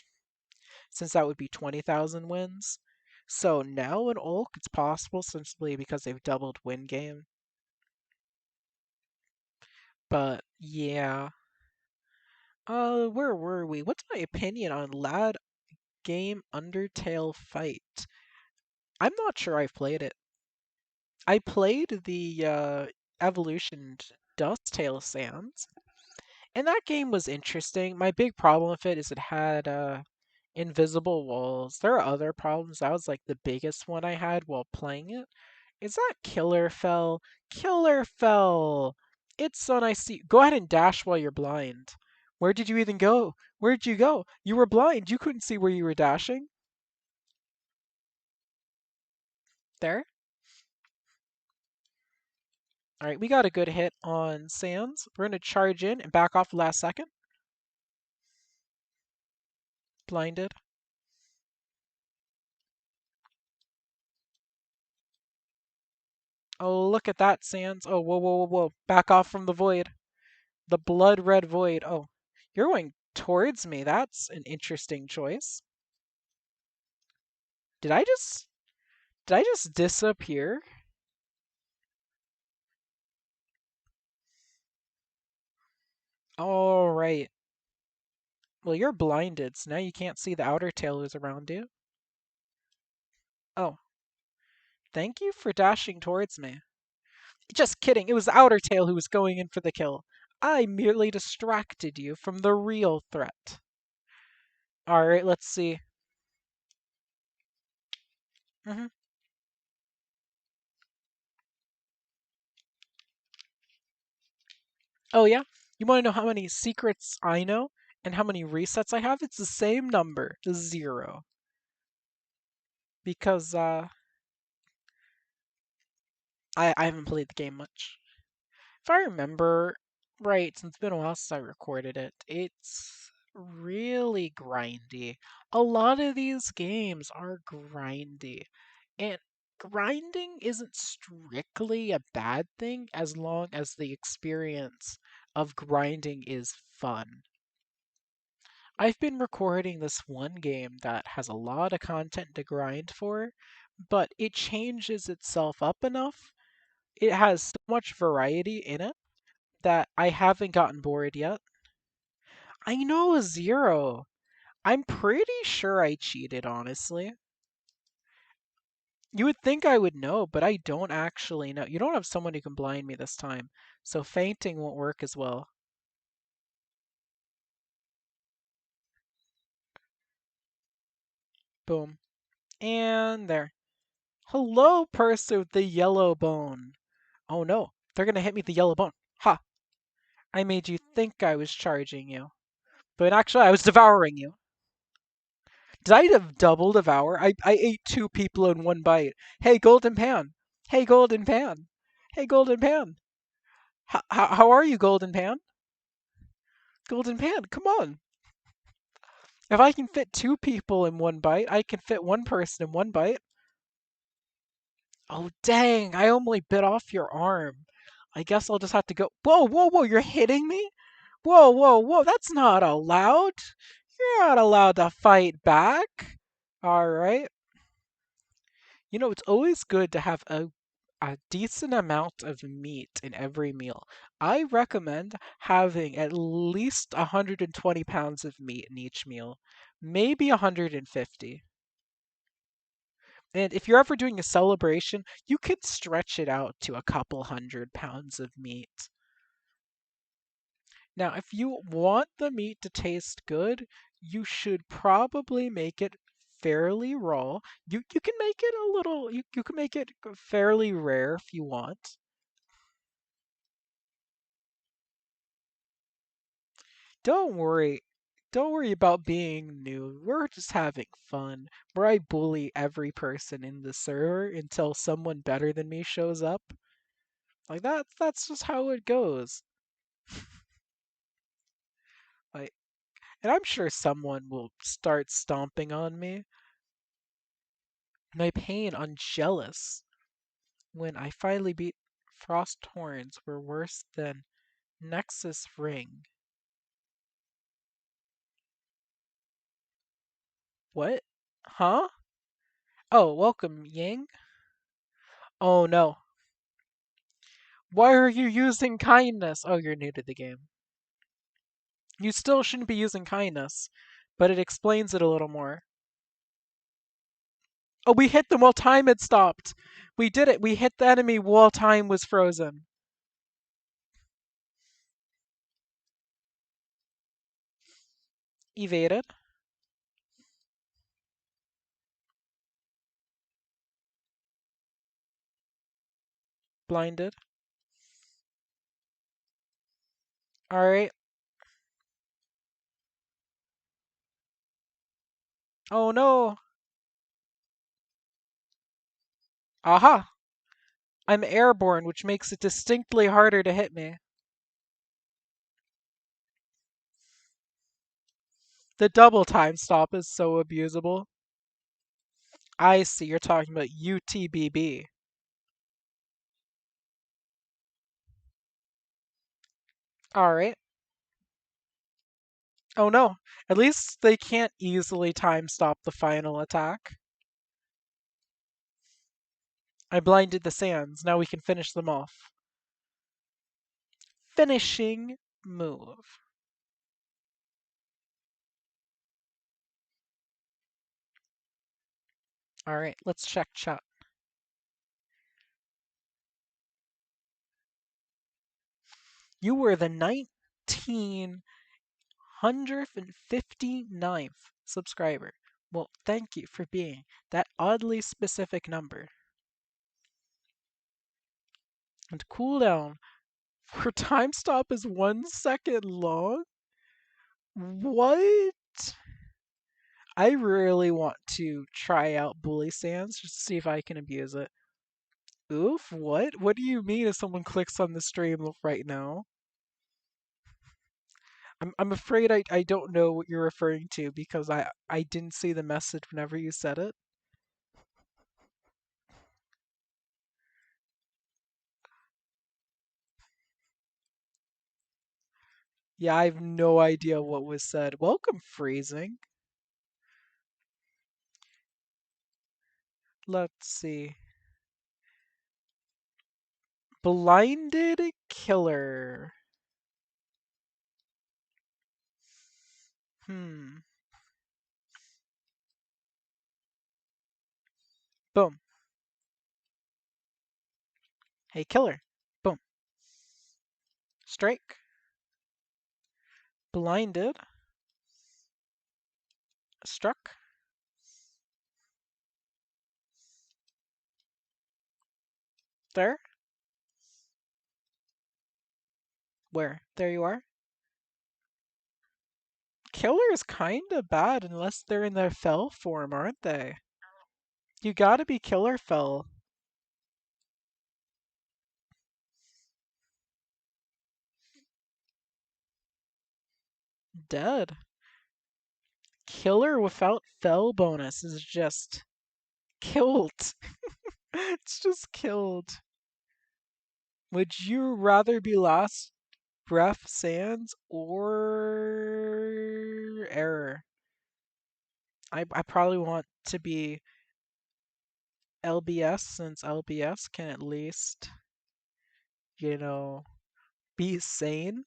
since that would be 20,000 wins. So now in Ulk, it's possible simply because they've doubled win game. But yeah. Where were we? What's my opinion on lad game Undertale Fight? I'm not sure I've played it. I played the Evolution Dusttale Sands, and that game was interesting. My big problem with it is it had invisible walls. There are other problems. That was like the biggest one I had while playing it. Is that Killer Fell? Killer Fell! It's so nice to see. Go ahead and dash while you're blind. Where did you even go? Where'd you go? You were blind. You couldn't see where you were dashing. There. All right, we got a good hit on Sands. We're going to charge in and back off the last second. Blinded. Oh, look at that, Sands. Oh, whoa, whoa, whoa, whoa. Back off from the void. The blood red void. Oh, you're going towards me. That's an interesting choice. Did I just disappear? All right. Well, you're blinded, so now you can't see the outer tailors around you. Oh, thank you for dashing towards me. Just kidding. It was the outer tail who was going in for the kill. I merely distracted you from the real threat. All right, let's see. hmm Oh yeah, you want to know how many secrets I know and how many resets I have? It's the same number, 0. Because I haven't played the game much. If I remember right, since it's been a while since I recorded it, it's really grindy. A lot of these games are grindy. And grinding isn't strictly a bad thing as long as the experience of grinding is fun. I've been recording this one game that has a lot of content to grind for, but it changes itself up enough. It has so much variety in it that I haven't gotten bored yet. I know a 0. I'm pretty sure I cheated, honestly. You would think I would know, but I don't actually know. You don't have someone who can blind me this time, so fainting won't work as well. Boom. And there. Hello, person with the yellow bone. Oh no, they're gonna hit me with the yellow bone. Ha! I made you think I was charging you, but actually I was devouring you. Did I have double devour? I ate 2 people in one bite. Hey, golden pan. Hey, golden pan. Hey, golden pan. How are you, golden pan? Golden pan, come on. If I can fit 2 people in one bite, I can fit one person in one bite. Oh, dang, I only bit off your arm. I guess I'll just have to go. Whoa, whoa, whoa, you're hitting me? Whoa, whoa, whoa, that's not allowed. You're not allowed to fight back. All right. It's always good to have a decent amount of meat in every meal. I recommend having at least 120 pounds of meat in each meal, maybe 150. And if you're ever doing a celebration, you could stretch it out to a couple 100 pounds of meat. Now, if you want the meat to taste good, you should probably make it fairly raw. You can make it a little you can make it fairly rare if you want. Don't worry. Don't worry about being new. We're just having fun. Where I bully every person in the server until someone better than me shows up. Like that's just how it goes. And I'm sure someone will start stomping on me. My pain on jealous when I finally beat Frost Horns were worse than Nexus Ring. What? Huh? Oh, welcome, Ying. Oh no. Why are you using kindness? Oh, you're new to the game. You still shouldn't be using kindness, but it explains it a little more. Oh, we hit them while time had stopped. We did it. We hit the enemy while time was frozen. Evaded. Blinded. Alright. Oh no. Aha. I'm airborne, which makes it distinctly harder to hit me. The double time stop is so abusable. I see. You're talking about UTBB. Alright. Oh no. At least they can't easily time stop the final attack. I blinded the sands. Now we can finish them off. Finishing move. Alright, let's check chat. You were the 1959th subscriber. Well, thank you for being that oddly specific number. And cooldown for time stop is 1 second long? What? I really want to try out Bully Sands just to see if I can abuse it. Oof, what? What do you mean if someone clicks on the stream right now? I'm afraid I don't know what you're referring to because I didn't see the message whenever you said it. Yeah, I have no idea what was said. Welcome, freezing. Let's see. Blinded killer. Hmm. Boom. Hey, killer. Boom. Strike. Blinded. Struck. There. Where? There you are. Killer is kinda bad unless they're in their fell form, aren't they? You gotta be killer fell. Dead. Killer without fell bonus is just killed. It's just killed. Would you rather be Last Breath Sands or Error? I probably want to be LBS since LBS can at least, you know, be sane.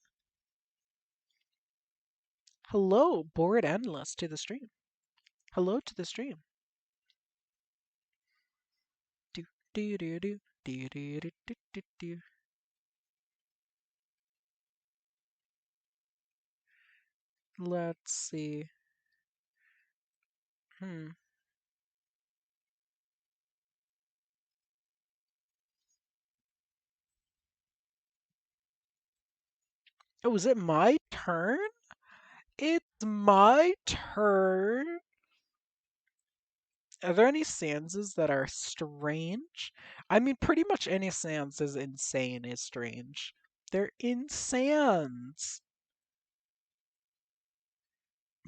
Hello, bored endless to the stream. Hello to the stream. Do do do do do do do do do do. Let's see. Hmm. Oh, is it my turn? It's my turn. Are there any Sanses that are strange? I mean, pretty much any Sans is insane is strange. They're insans.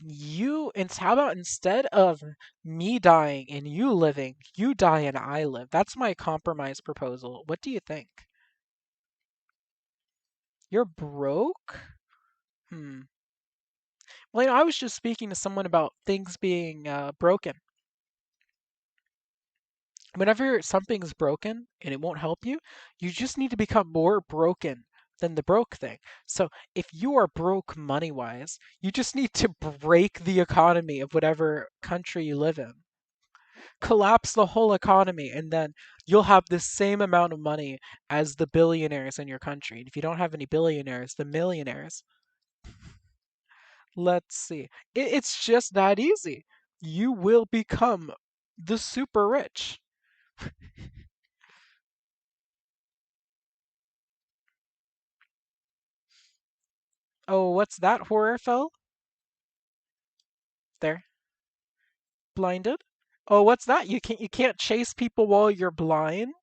And how about instead of me dying and you living, you die and I live? That's my compromise proposal. What do you think? You're broke? Hmm. Well, I was just speaking to someone about things being broken. Whenever something's broken and it won't help you, you just need to become more broken than the broke thing. So if you are broke money wise, you just need to break the economy of whatever country you live in. Collapse the whole economy, and then you'll have the same amount of money as the billionaires in your country. And if you don't have any billionaires, the millionaires. Let's see. It's just that easy. You will become the super rich. Oh, what's that horror fell? There, blinded. Oh, what's that? You can't chase people while you're blind?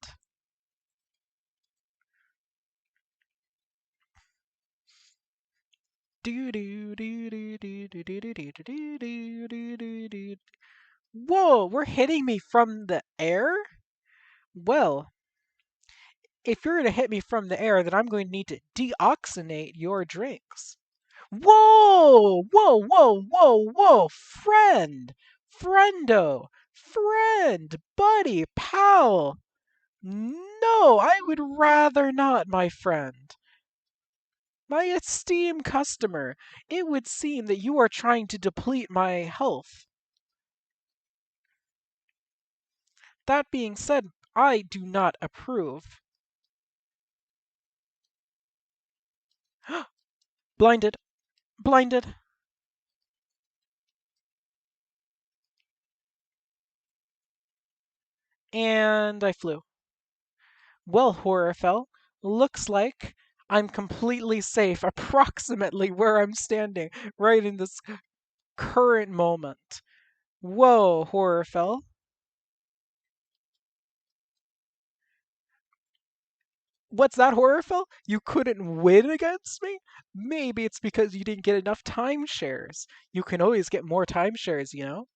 Do do do do do do do do do do do do do do. Whoa, we're hitting me from the air? Well, if you're going to hit me from the air, then I'm going to need to deoxynate your drinks. Whoa! Whoa, whoa, whoa, whoa! Friend! Friendo! Friend! Buddy! Pal! No, I would rather not, my friend. My esteemed customer, it would seem that you are trying to deplete my health. That being said, I do not approve. Blinded! Blinded! And I flew. Well, Horrorfell, looks like I'm completely safe, approximately where I'm standing, right in this current moment. Whoa, Horrorfell. What's that, Horrorfell? You couldn't win against me? Maybe it's because you didn't get enough timeshares. You can always get more timeshares, you know?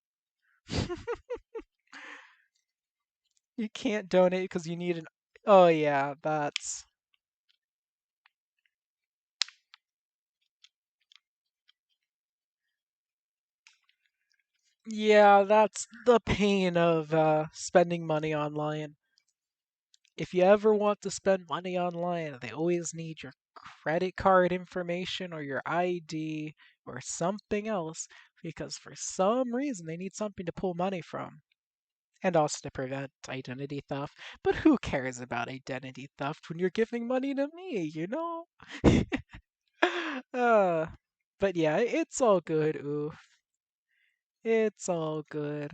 You can't donate because you need an. Oh, yeah, that's. Yeah, that's the pain of spending money online. If you ever want to spend money online, they always need your credit card information or your ID or something else because for some reason they need something to pull money from. And also to prevent identity theft. But who cares about identity theft when you're giving money to me, you know? uh, but yeah, it's all good, oof. It's all good.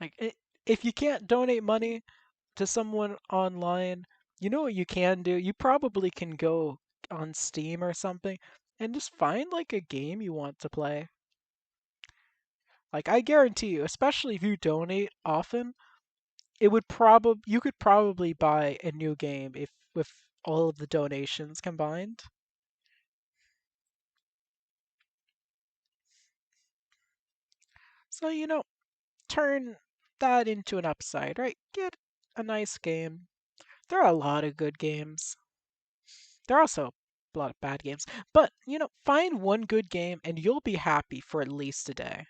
Like, if you can't donate money to someone online, you know what you can do? You probably can go on Steam or something and just find like a game you want to play. Like I guarantee you, especially if you donate often, it would probably you could probably buy a new game if with all of the donations combined. So, turn that into an upside, right? Get a nice game. There are a lot of good games. There are also a lot of bad games. But, find one good game and you'll be happy for at least a day.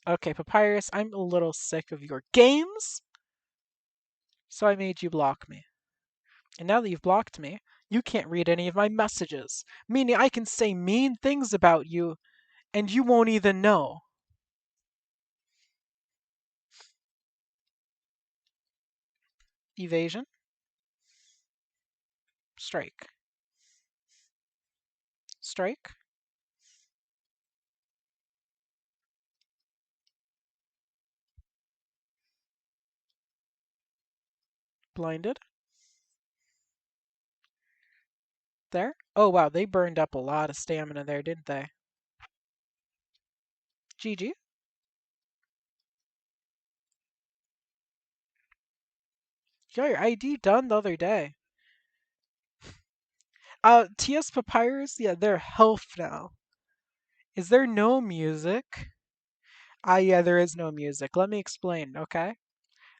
Okay, Papyrus, I'm a little sick of your games, so I made you block me. And now that you've blocked me, you can't read any of my messages, meaning I can say mean things about you and you won't even know. Evasion, strike, strike, blinded. There. Oh wow, they burned up a lot of stamina there, didn't they? GG. Got your ID done the other day. TS Papyrus, yeah, they're health now. Is there no music? Yeah, there is no music. Let me explain, okay?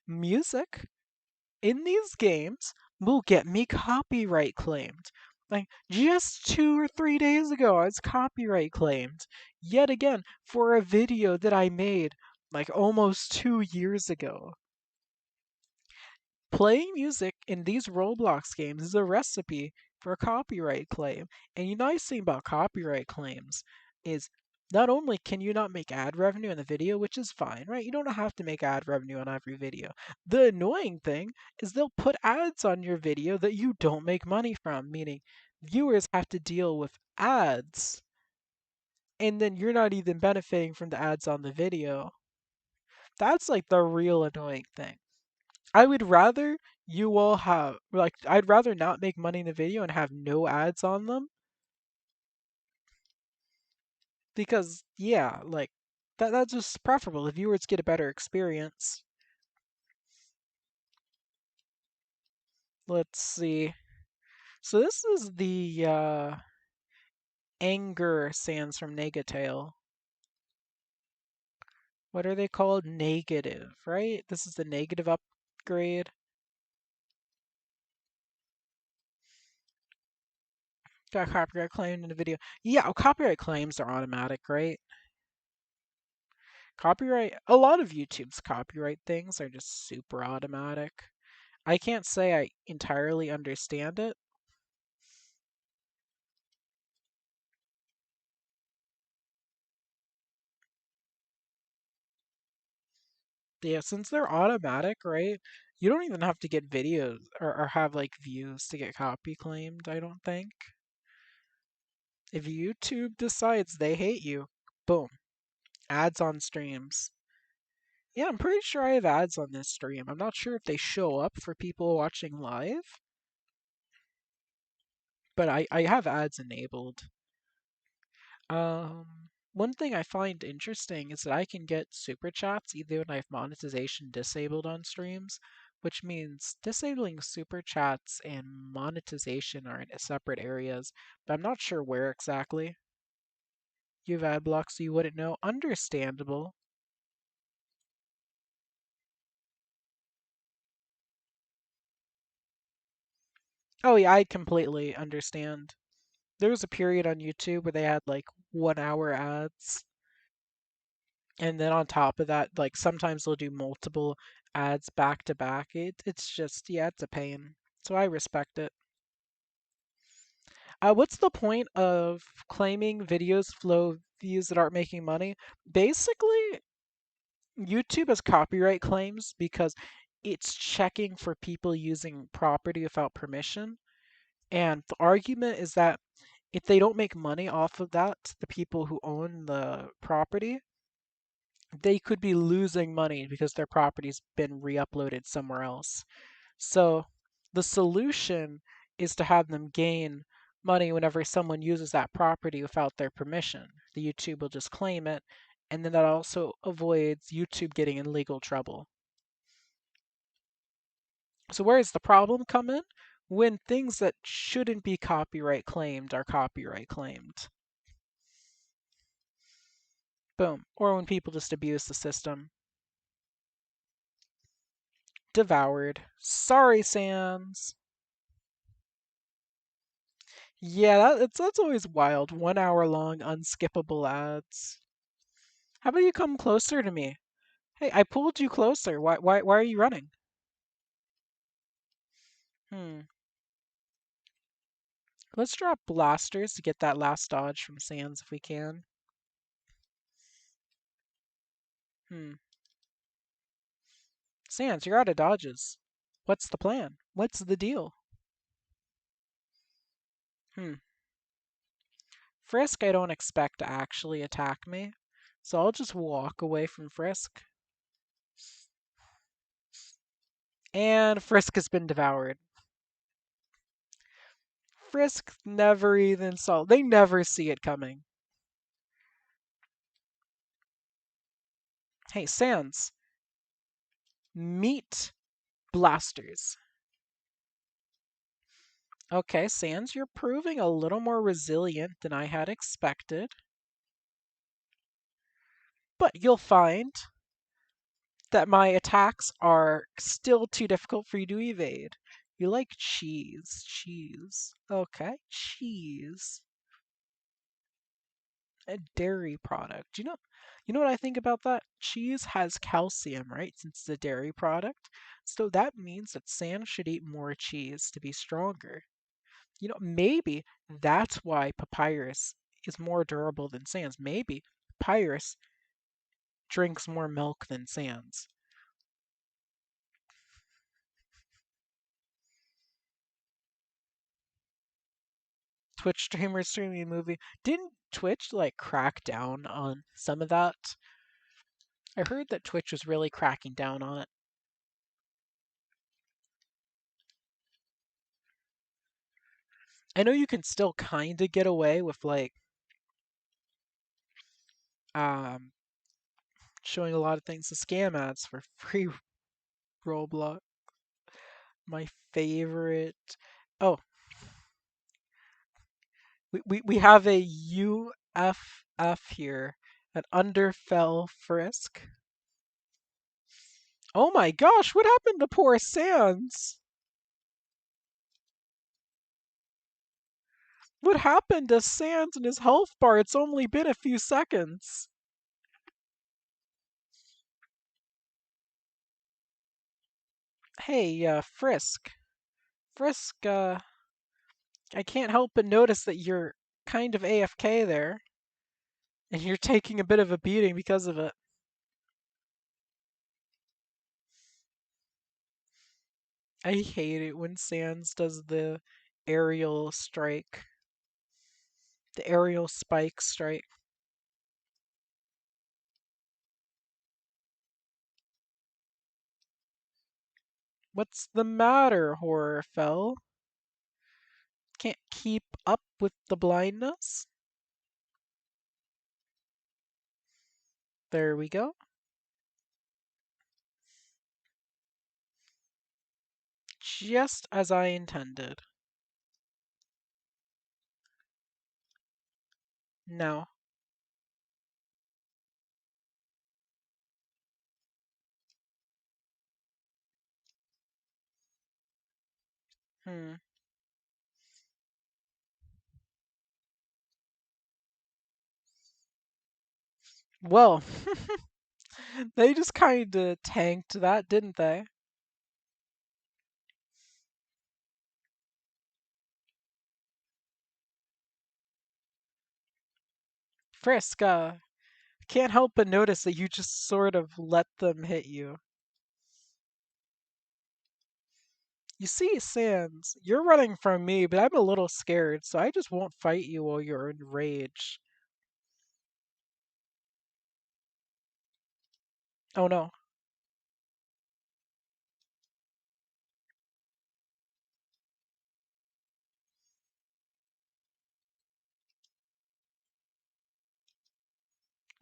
Music in these games will get me copyright claimed. Like just 2 or 3 days ago, I was copyright claimed yet again for a video that I made like almost 2 years ago. Playing music in these Roblox games is a recipe for a copyright claim. And the nice thing about copyright claims is not only can you not make ad revenue in the video, which is fine, right? You don't have to make ad revenue on every video. The annoying thing is they'll put ads on your video that you don't make money from, meaning viewers have to deal with ads, and then you're not even benefiting from the ads on the video. That's like the real annoying thing. I would rather you all have like I'd rather not make money in the video and have no ads on them because yeah, like that's just preferable. The viewers get a better experience. Let's see. So this is the anger sands from Negatale. What are they called? Negative, right? This is the negative upgrade. Got copyright claimed in the video. Yeah, copyright claims are automatic, right? Copyright, a lot of YouTube's copyright things are just super automatic. I can't say I entirely understand it. Yeah, since they're automatic, right? You don't even have to get videos or have like views to get copy claimed, I don't think. If YouTube decides they hate you, boom, ads on streams. Yeah, I'm pretty sure I have ads on this stream. I'm not sure if they show up for people watching live, but I have ads enabled. One thing I find interesting is that I can get super chats even when I have monetization disabled on streams, which means disabling super chats and monetization are in separate areas, but I'm not sure where exactly. You have ad blocks, so you wouldn't know. Understandable. Oh yeah, I completely understand. There was a period on YouTube where they had like 1 hour ads. And then on top of that, like sometimes they'll do multiple ads back to back. It's just yeah, it's a pain. So I respect it. What's the point of claiming videos flow views that aren't making money? Basically, YouTube has copyright claims because it's checking for people using property without permission. And the argument is that if they don't make money off of that, the people who own the property, they could be losing money because their property's been re-uploaded somewhere else. So the solution is to have them gain money whenever someone uses that property without their permission. The YouTube will just claim it, and then that also avoids YouTube getting in legal trouble. So where does the problem come in? When things that shouldn't be copyright claimed are copyright claimed. Boom. Or when people just abuse the system. Devoured. Sorry, Sans. Yeah, that's always wild. 1 hour long unskippable ads. How about you come closer to me? Hey, I pulled you closer. Why are you running? Hmm. Let's drop blasters to get that last dodge from Sans if we can. Hmm. Sans, you're out of dodges. What's the plan? What's the deal? Hmm. Frisk, I don't expect to actually attack me, so I'll just walk away from Frisk. And Frisk has been devoured. Frisk never even saw. They never see it coming. Hey, Sans, meet blasters. Okay, Sans, you're proving a little more resilient than I had expected. But you'll find that my attacks are still too difficult for you to evade. You like cheese. Cheese. Okay, cheese. A dairy product. You know what I think about that? Cheese has calcium, right? Since it's a dairy product. So that means that Sans should eat more cheese to be stronger. Maybe that's why Papyrus is more durable than Sans. Maybe Papyrus drinks more milk than Sans. Twitch streamers streaming a movie. Didn't Twitch like crack down on some of that? I heard that Twitch was really cracking down on it. I know you can still kind of get away with like um showing a lot of things to scam ads for free Roblox. My favorite. Oh, we have a UFF here, an underfell frisk. Oh my gosh, what happened to poor Sans? What happened to Sans and his health bar? It's only been a few seconds. Hey, Frisk. Frisk, I can't help but notice that you're kind of AFK there, and you're taking a bit of a beating because of it. I hate it when Sans does the aerial strike, the aerial spike strike. What's the matter, Horrorfell? Can't keep up with the blindness? There we go. Just as I intended. No. Hmm. Well, they just kind of tanked that, didn't they? Frisk, can't help but notice that you just sort of let them hit you. You see, Sans, you're running from me, but I'm a little scared, so I just won't fight you while you're in rage. Oh no.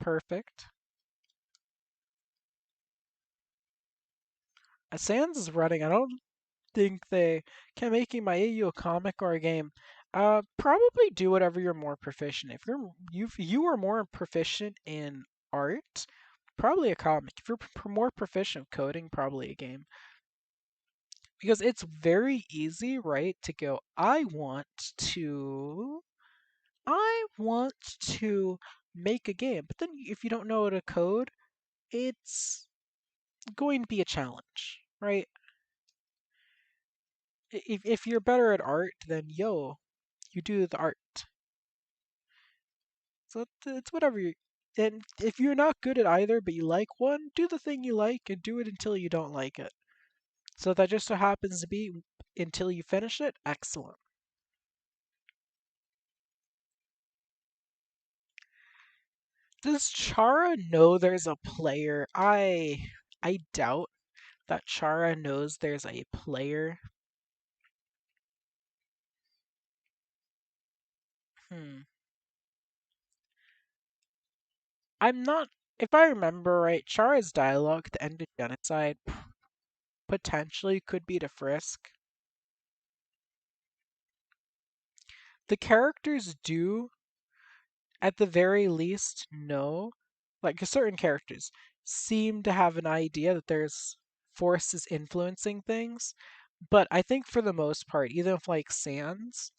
Perfect. Sans is running. I don't think they can making my AU a comic or a game. Probably do whatever you're more proficient. If you are more proficient in art, probably a comic. If you're more proficient in coding, probably a game. Because it's very easy, right, to go, I want to make a game. But then if you don't know how to code, it's going to be a challenge, right? If you're better at art, then you do the art. So it's whatever you. And if you're not good at either, but you like one, do the thing you like and do it until you don't like it. So that just so happens to be until you finish it, excellent. Does Chara know there's a player? I doubt that Chara knows there's a player. Hmm. I'm not. If I remember right, Chara's dialogue at the end of Genocide potentially could be to Frisk. the characters do at the very least know, like certain characters seem to have an idea that there's forces influencing things, but I think for the most part, even if like Sans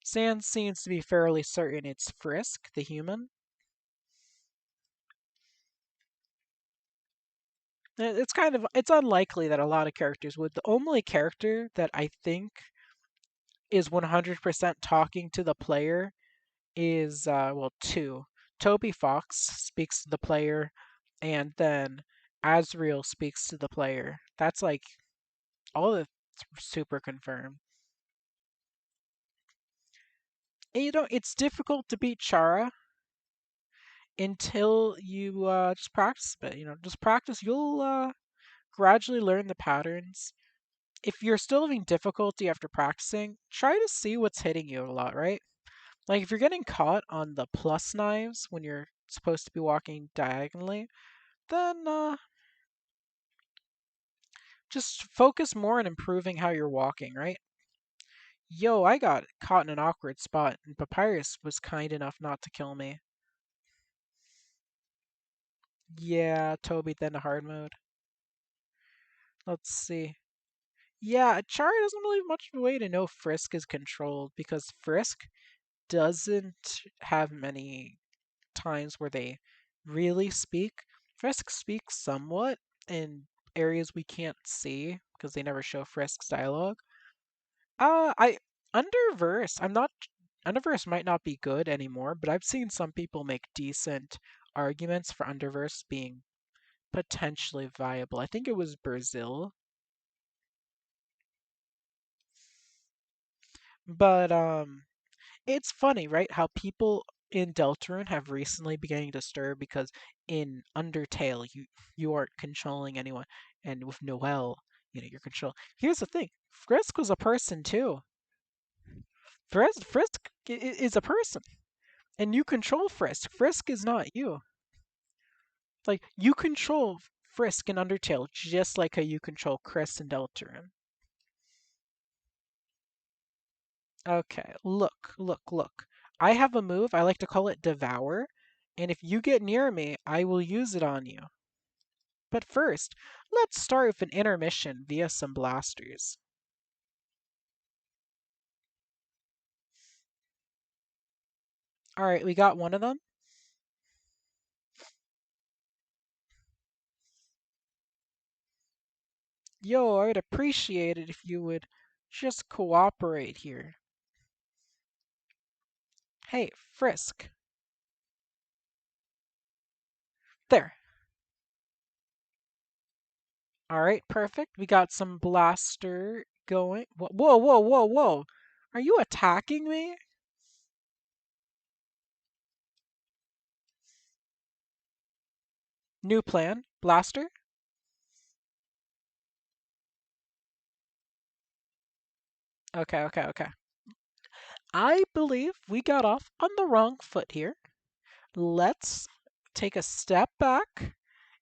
seems to be fairly certain it's Frisk, the human. It's kind of it's unlikely that a lot of characters would. The only character that I think is 100% talking to the player is well two. Toby Fox speaks to the player, and then Azriel speaks to the player. That's like all the super confirmed. And you know, it's difficult to beat Chara until you just practice a bit. You know, just practice. You'll gradually learn the patterns. If you're still having difficulty after practicing, try to see what's hitting you a lot, right? Like if you're getting caught on the plus knives when you're supposed to be walking diagonally, then just focus more on improving how you're walking, right? Yo, I got caught in an awkward spot, and Papyrus was kind enough not to kill me. Yeah, Toby then to hard mode. Let's see. Yeah, Chari doesn't really have much of a way to know Frisk is controlled because Frisk doesn't have many times where they really speak. Frisk speaks somewhat in areas we can't see because they never show Frisk's dialogue. I Underverse. I'm not. Underverse might not be good anymore, but I've seen some people make decent arguments for Underverse being potentially viable. I think it was Brazil, but it's funny, right? How people in Deltarune have recently beginning to stir because in Undertale you aren't controlling anyone, and with Noelle, you know, you're control. Here's the thing: Frisk was a person too. Frisk is a person, and you control Frisk. Frisk is not you. Like you control Frisk in Undertale just like how you control Chris in Deltarune. Okay, look. I have a move, I like to call it Devour, and if you get near me, I will use it on you. But first, let's start with an intermission via some blasters. Alright, we got one of them. Yo, I'd appreciate it if you would just cooperate here. Hey, Frisk. There. Alright, perfect. We got some blaster going. Whoa. Are you attacking me? New plan. Blaster? Okay. I believe we got off on the wrong foot here. Let's take a step back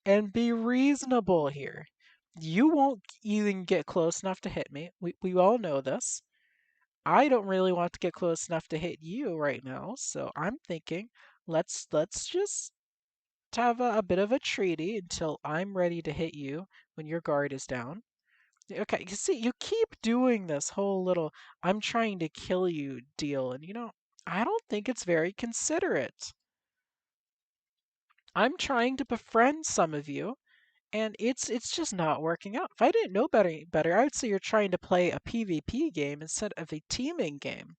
and be reasonable here. You won't even get close enough to hit me. We all know this. I don't really want to get close enough to hit you right now, so I'm thinking let's just have a bit of a treaty until I'm ready to hit you when your guard is down. Okay, you see, you keep doing this whole little I'm trying to kill you deal, and you know, I don't think it's very considerate. I'm trying to befriend some of you, and it's just not working out. If I didn't know better, I would say you're trying to play a PvP game instead of a teaming game.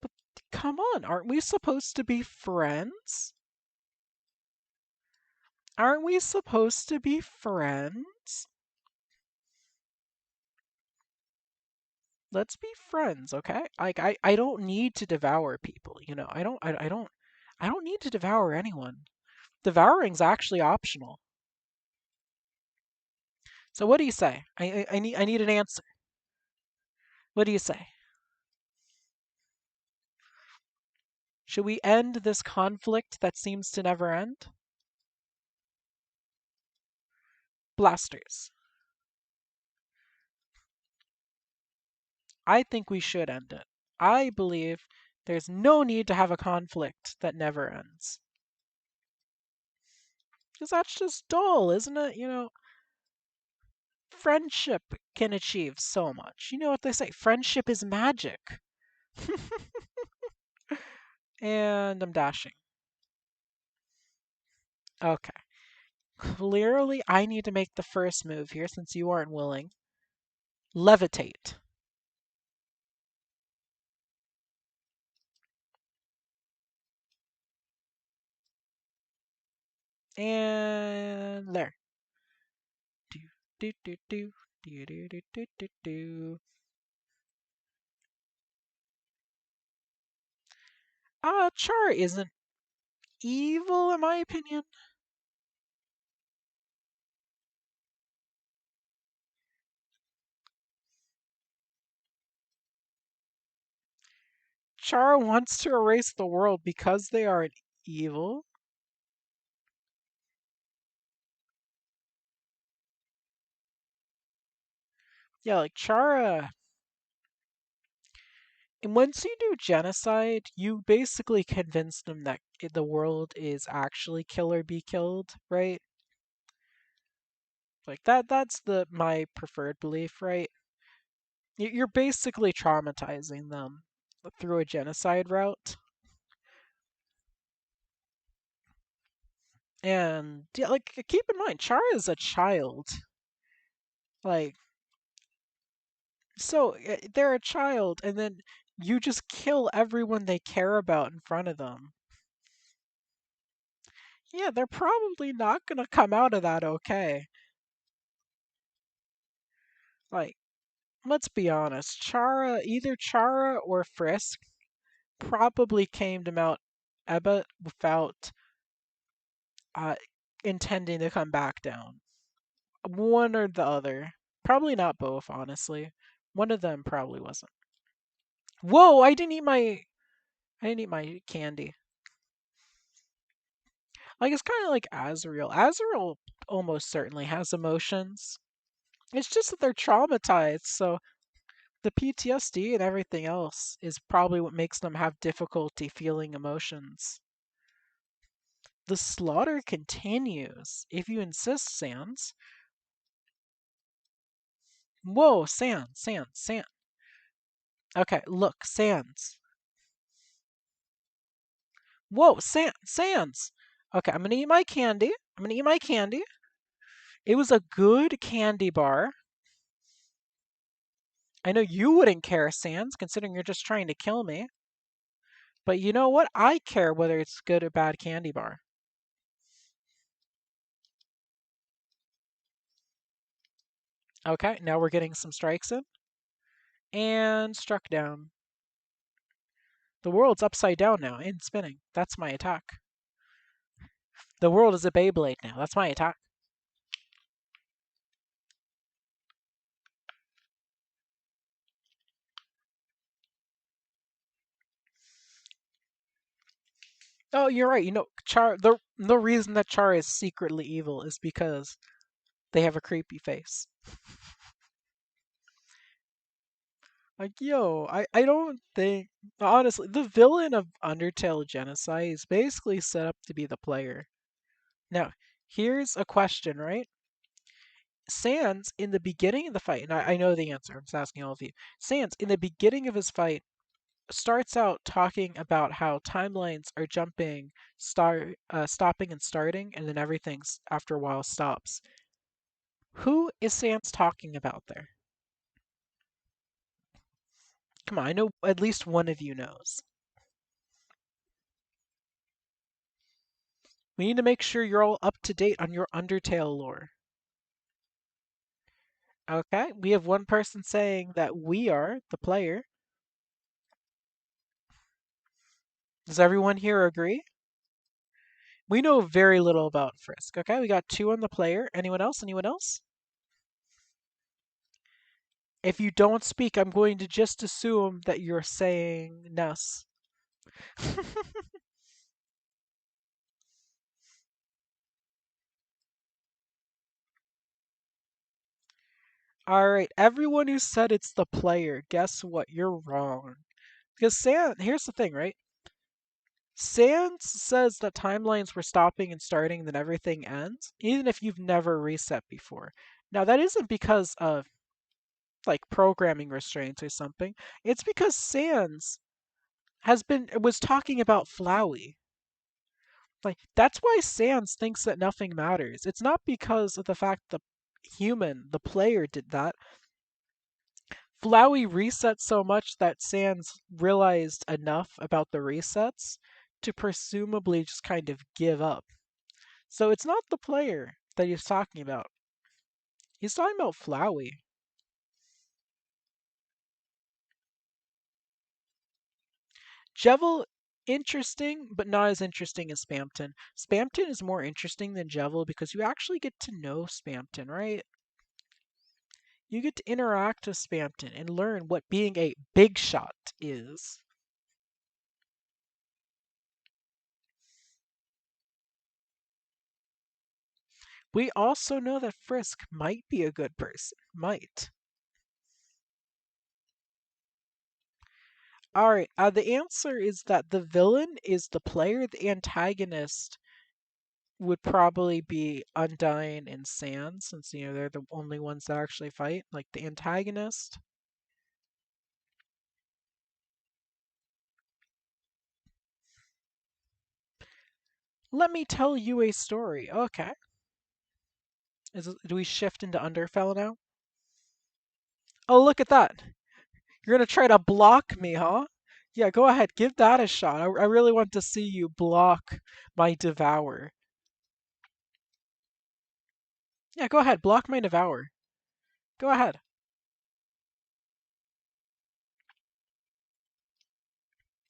But come on, aren't we supposed to be friends? Aren't we supposed to be friends? Let's be friends, okay? Like I don't need to devour people, you know. I don't need to devour anyone. Devouring's actually optional. So what do you say? I need an answer. What do you say? Should we end this conflict that seems to never end? Blasters. I think we should end it. I believe there's no need to have a conflict that never ends. Because that's just dull, isn't it? Friendship can achieve so much. You know what they say? Friendship is magic. And I'm dashing. Okay. Clearly, I need to make the first move here since you aren't willing. Levitate. And there. Do, do, do, do, do, do, do, do, do, do. Char isn't evil in my opinion. Char wants to erase the world because they aren't evil. Yeah, like Chara. And once you do genocide, you basically convince them that the world is actually kill or be killed, right? Like that's the my preferred belief, right? You're basically traumatizing them through a genocide route. And yeah, like keep in mind, Chara is a child. Like so they're a child, and then you just kill everyone they care about in front of them. Yeah, they're probably not gonna come out of that okay. Like, let's be honest, either Chara or Frisk probably came to Mount Ebba without uh, intending to come back down. One or the other. Probably not both, honestly. One of them probably wasn't. Whoa, I didn't eat my candy. Like it's kind of like Azrael. Azrael almost certainly has emotions. It's just that they're traumatized, so the PTSD and everything else is probably what makes them have difficulty feeling emotions. The slaughter continues. If you insist, Sans. Whoa, Sans. Okay, look, Sans. Whoa, Sans. Okay, I'm gonna eat my candy. I'm gonna eat my candy. It was a good candy bar. I know you wouldn't care, Sans, considering you're just trying to kill me. But you know what? I care whether it's good or bad candy bar. Okay, now we're getting some strikes in. And struck down. The world's upside down now and spinning. That's my attack. The world is a Beyblade now. That's my attack. Oh, you're right. Char. The reason that Char is secretly evil is because they have a creepy face. Like, yo, I don't think honestly the villain of Undertale Genocide is basically set up to be the player. Now, here's a question, right? Sans in the beginning of the fight, and I know the answer. I'm just asking all of you. Sans in the beginning of his fight starts out talking about how timelines are jumping, stopping and starting, and then everything's after a while stops. Who is Sans talking about there? Come on, I know at least one of you knows. We need to make sure you're all up to date on your Undertale lore. Okay, we have one person saying that we are the player. Does everyone here agree? We know very little about Frisk. Okay, we got two on the player. Anyone else? Anyone else? If you don't speak, I'm going to just assume that you're saying Ness. All right, everyone who said it's the player, guess what? You're wrong. Because here's the thing, right? Sans says that timelines were stopping and starting, then everything ends, even if you've never reset before. Now, that isn't because of like programming restraints or something. It's because Sans was talking about Flowey. Like that's why Sans thinks that nothing matters. It's not because of the fact the player did that. Flowey reset so much that Sans realized enough about the resets to presumably just kind of give up. So it's not the player that he's talking about. He's talking about Flowey. Jevil, interesting, but not as interesting as Spamton. Spamton is more interesting than Jevil because you actually get to know Spamton, right? You get to interact with Spamton and learn what being a big shot is. We also know that Frisk might be a good person. Might. Alright, the answer is that the villain is the player. The antagonist would probably be Undyne and Sans, since they're the only ones that actually fight. Like the antagonist. Let me tell you a story. Okay. Do we shift into Underfell now? Oh, look at that. You're gonna try to block me, huh? Yeah, go ahead. Give that a shot. I really want to see you block my Devour. Yeah, go ahead. Block my Devour. Go ahead.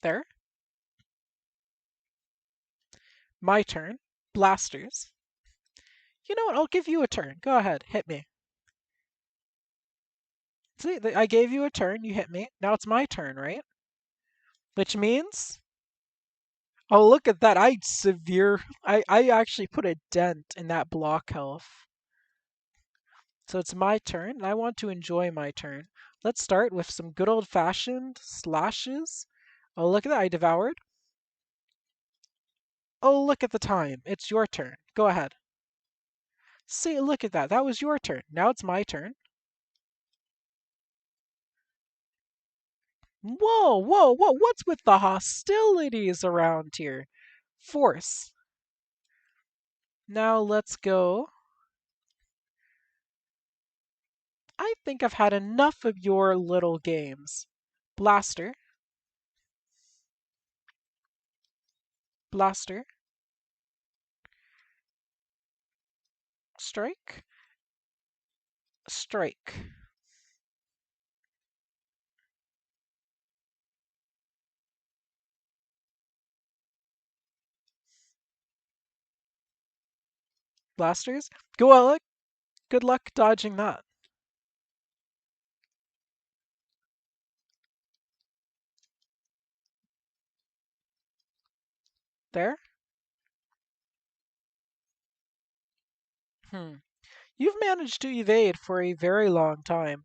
There. My turn. Blasters. You know what? I'll give you a turn. Go ahead. Hit me. See, I gave you a turn. You hit me. Now it's my turn, right? Which means. Oh, look at that. I actually put a dent in that block health. So it's my turn, and I want to enjoy my turn. Let's start with some good old fashioned slashes. Oh, look at that. I devoured. Oh, look at the time. It's your turn. Go ahead. See, look at that. That was your turn. Now it's my turn. Whoa, whoa, whoa. What's with the hostilities around here? Force. Now let's go. I think I've had enough of your little games. Blaster. Blaster. Strike. Strike. Blasters. Go Alec. Good luck dodging that. There. Hmm. You've managed to evade for a very long time.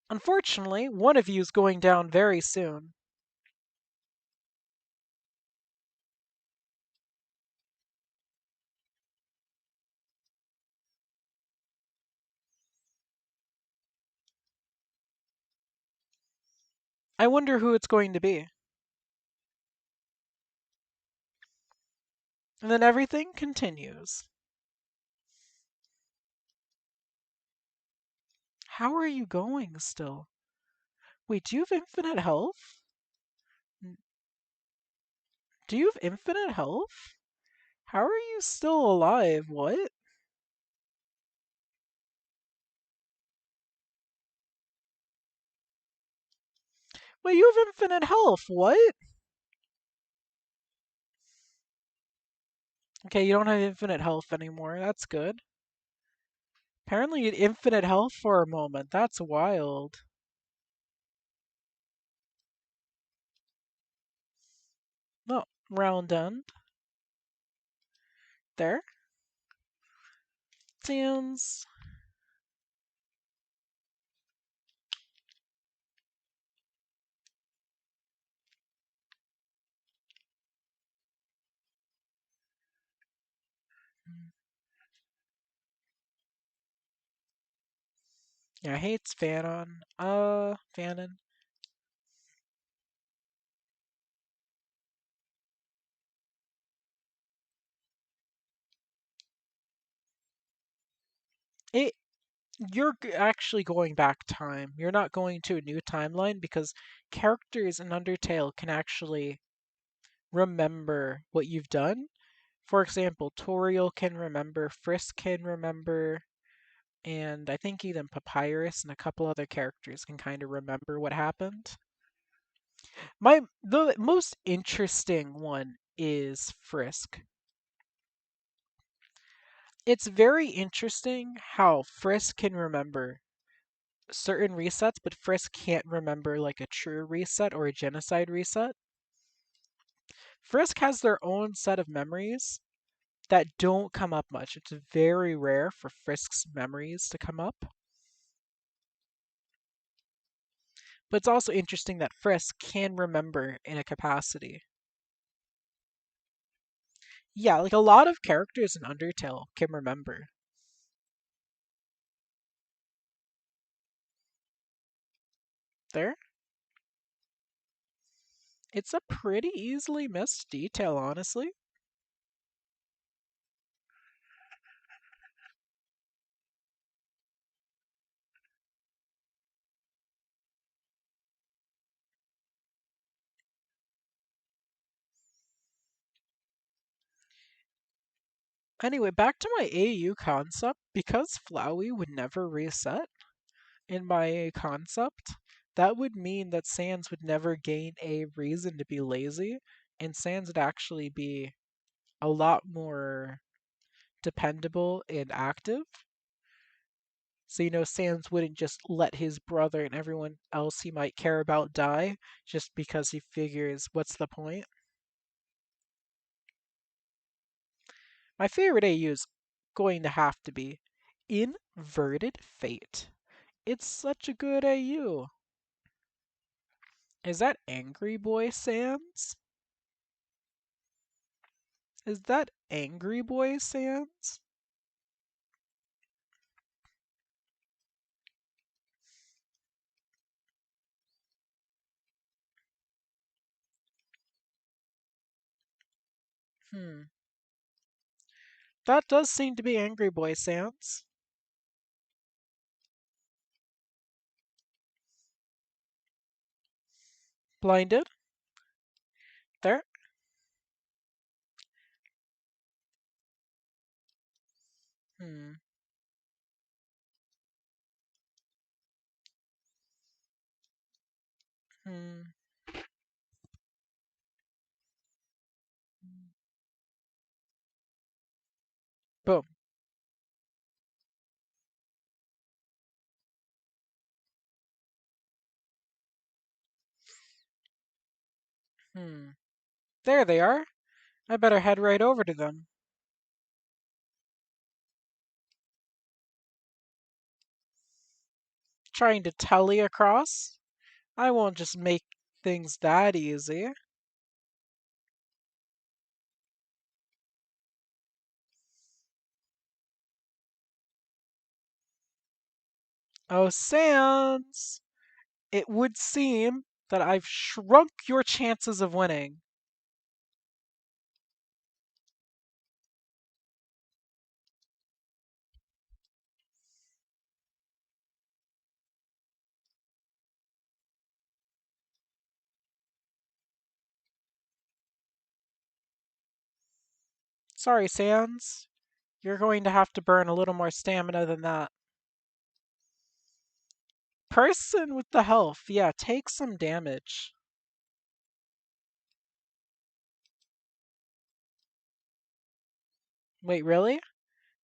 Unfortunately, one of you is going down very soon. I wonder who it's going to be. And then everything continues. How are you going still? Wait, do you have infinite health? Do you have infinite health? How are you still alive? What? Wait, you have infinite health. What? Okay, you don't have infinite health anymore. That's good. Apparently you had infinite health for a moment. That's wild. No, round end. There. Sans. Yeah, hates Fanon. Fanon. It actually going back time. You're not going to a new timeline because characters in Undertale can actually remember what you've done. For example, Toriel can remember, Frisk can remember, and I think even Papyrus and a couple other characters can kind of remember what happened. The most interesting one is Frisk. It's very interesting how Frisk can remember certain resets, but Frisk can't remember like a true reset or a genocide reset. Frisk has their own set of memories that don't come up much. It's very rare for Frisk's memories to come up. But it's also interesting that Frisk can remember in a capacity. Yeah, like a lot of characters in Undertale can remember. There, it's a pretty easily missed detail, honestly. Anyway, back to my AU concept. Because Flowey would never reset in my AU concept, that would mean that Sans would never gain a reason to be lazy, and Sans would actually be a lot more dependable and active. So, Sans wouldn't just let his brother and everyone else he might care about die just because he figures, what's the point? My favorite AU is going to have to be Inverted Fate. It's such a good AU. Is that Angry Boy Sans? Is that Angry Boy Sans? Hmm. That does seem to be Angry Boy Sans. Blinded. There. Hmm. Hmm. Boom. Hmm. There they are. I better head right over to them. Trying to telly across? I won't just make things that easy. Oh, Sans! It would seem that I've shrunk your chances of winning. Sorry, Sans. You're going to have to burn a little more stamina than that. Person with the health, yeah, take some damage. Wait, really?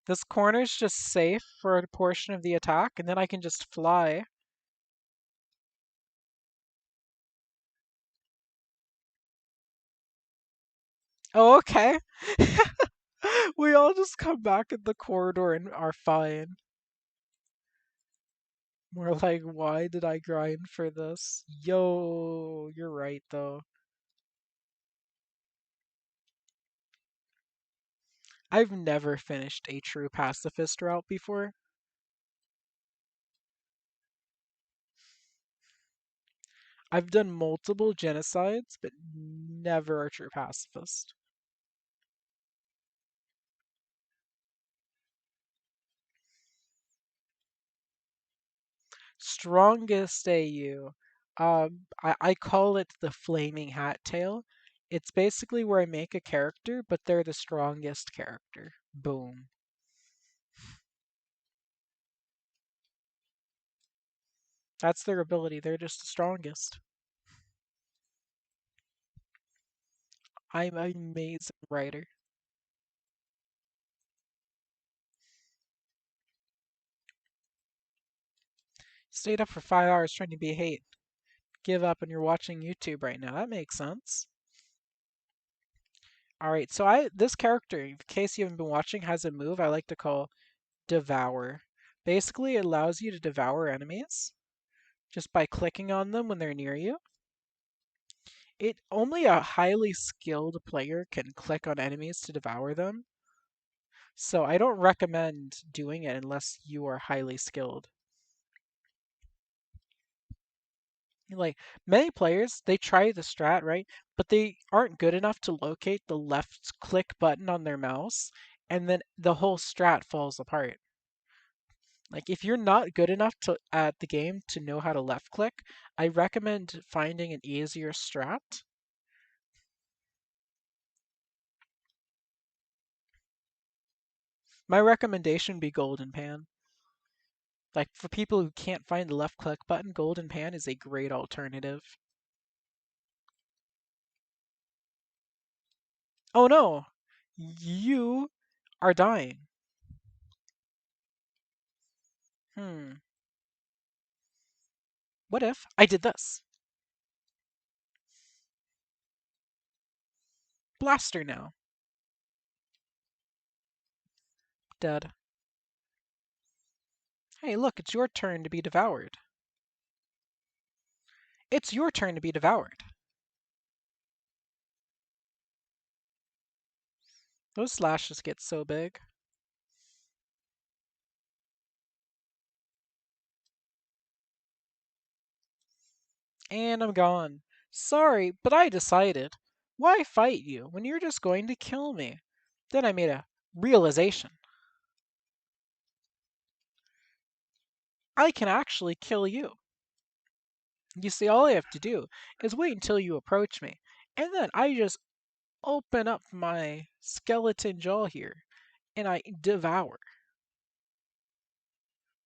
This corner's just safe for a portion of the attack, and then I can just fly. Oh, okay. We all just come back in the corridor and are fine. We're like, why did I grind for this? Yo, you're right though. I've never finished a true pacifist route before. I've done multiple genocides, but never a true pacifist. Strongest AU. I call it the Flaming Hat Tail. It's basically where I make a character, but they're the strongest character. Boom. That's their ability. They're just the strongest. I'm an amazing writer. Stayed up for 5 hours trying to be hate. Give up and you're watching YouTube right now. That makes sense. All right, so I this character, in case you haven't been watching, has a move I like to call Devour. Basically, it allows you to devour enemies just by clicking on them when they're near you. It only a highly skilled player can click on enemies to devour them. So I don't recommend doing it unless you are highly skilled. Like many players, they try the strat, right? But they aren't good enough to locate the left click button on their mouse, and then the whole strat falls apart. Like if you're not good enough to at the game to know how to left click, I recommend finding an easier strat. My recommendation would be Golden Pan. Like for people who can't find the left click button, Golden Pan is a great alternative. Oh no, you are dying. Hmm. What if I did this? Blaster now. Dead. Hey, look, it's your turn to be devoured. It's your turn to be devoured. Those slashes get so big. And I'm gone. Sorry, but I decided. Why fight you when you're just going to kill me? Then I made a realization. I can actually kill you. You see, all I have to do is wait until you approach me, and then I just open up my skeleton jaw here, and I devour.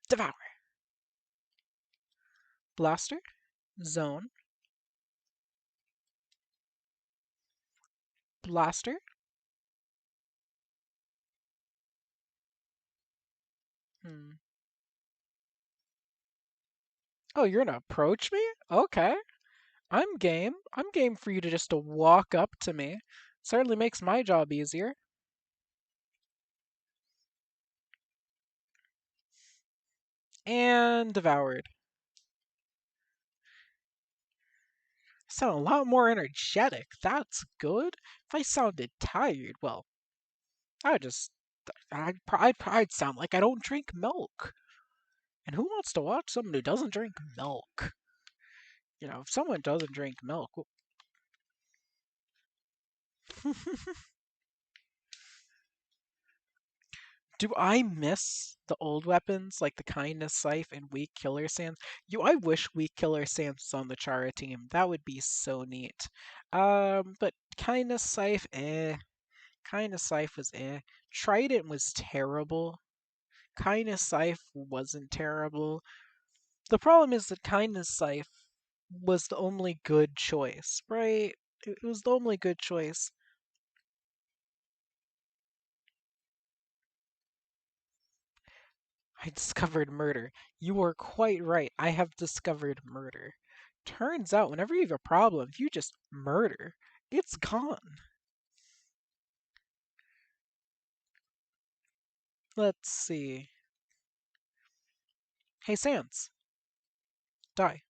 Devour. Blaster. Zone. Blaster. Hmm. Oh, you're gonna approach me? Okay. I'm game. I'm game for you to just to walk up to me. Certainly makes my job easier. And devoured. Sound a lot more energetic. That's good. If I sounded tired, well, I would just I'd sound like I don't drink milk. And who wants to watch someone who doesn't drink milk? If someone doesn't drink milk, do I miss the old weapons like the kindness scythe and weak killer sands? I wish weak killer sands was on the Chara team. That would be so neat. But kindness scythe, eh. Kindness scythe was eh. Trident was terrible. Kindness scythe wasn't terrible. The problem is that kindness scythe was the only good choice, right? It was the only good choice. I discovered murder. You are quite right. I have discovered murder. Turns out, whenever you have a problem, if you just murder, it's gone. Let's see. Hey, Sans, die.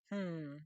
Hmm.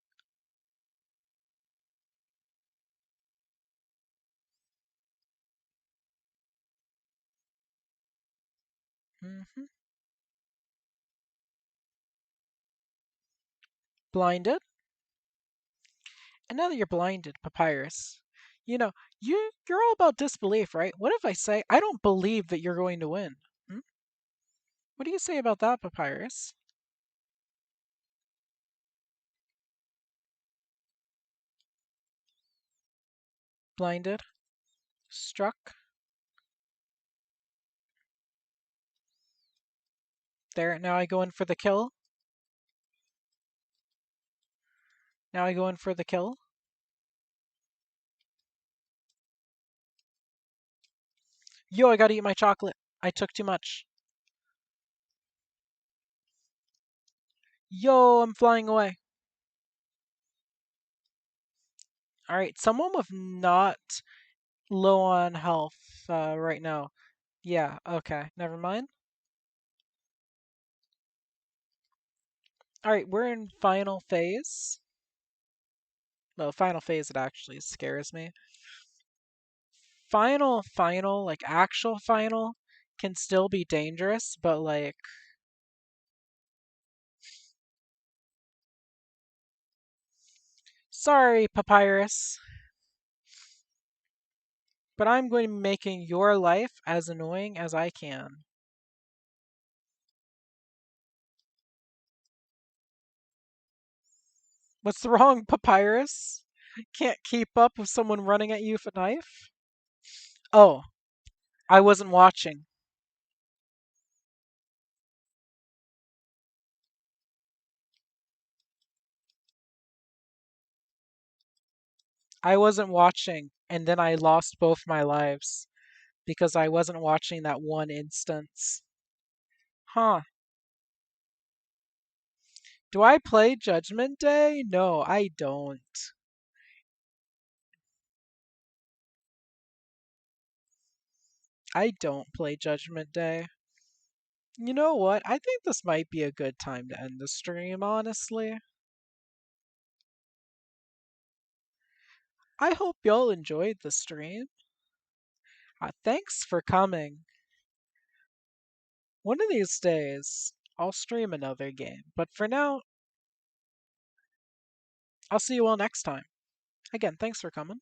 Hmm. Blinded. And now that you're blinded, Papyrus, you know, you're all about disbelief, right? What if I say I don't believe that you're going to win? Hmm? What do you say about that, Papyrus? Blinded, struck. There, now I go in for the kill. Now I go in for the kill. Yo, I gotta eat my chocolate. I took too much. Yo, I'm flying away. Alright, someone with not low on health right now. Yeah, okay, never mind. Alright, we're in final phase. Well, final phase, it actually scares me. Final, like actual final, can still be dangerous, but like, sorry, Papyrus, but I'm going to be making your life as annoying as I can. What's wrong, Papyrus? Can't keep up with someone running at you with a knife? Oh, I wasn't watching. I wasn't watching, and then I lost both my lives because I wasn't watching that one instance. Huh. Do I play Judgment Day? No, I don't. I don't play Judgment Day. You know what? I think this might be a good time to end the stream, honestly. I hope y'all enjoyed the stream. Thanks for coming. One of these days, I'll stream another game. But for now, I'll see you all next time. Again, thanks for coming.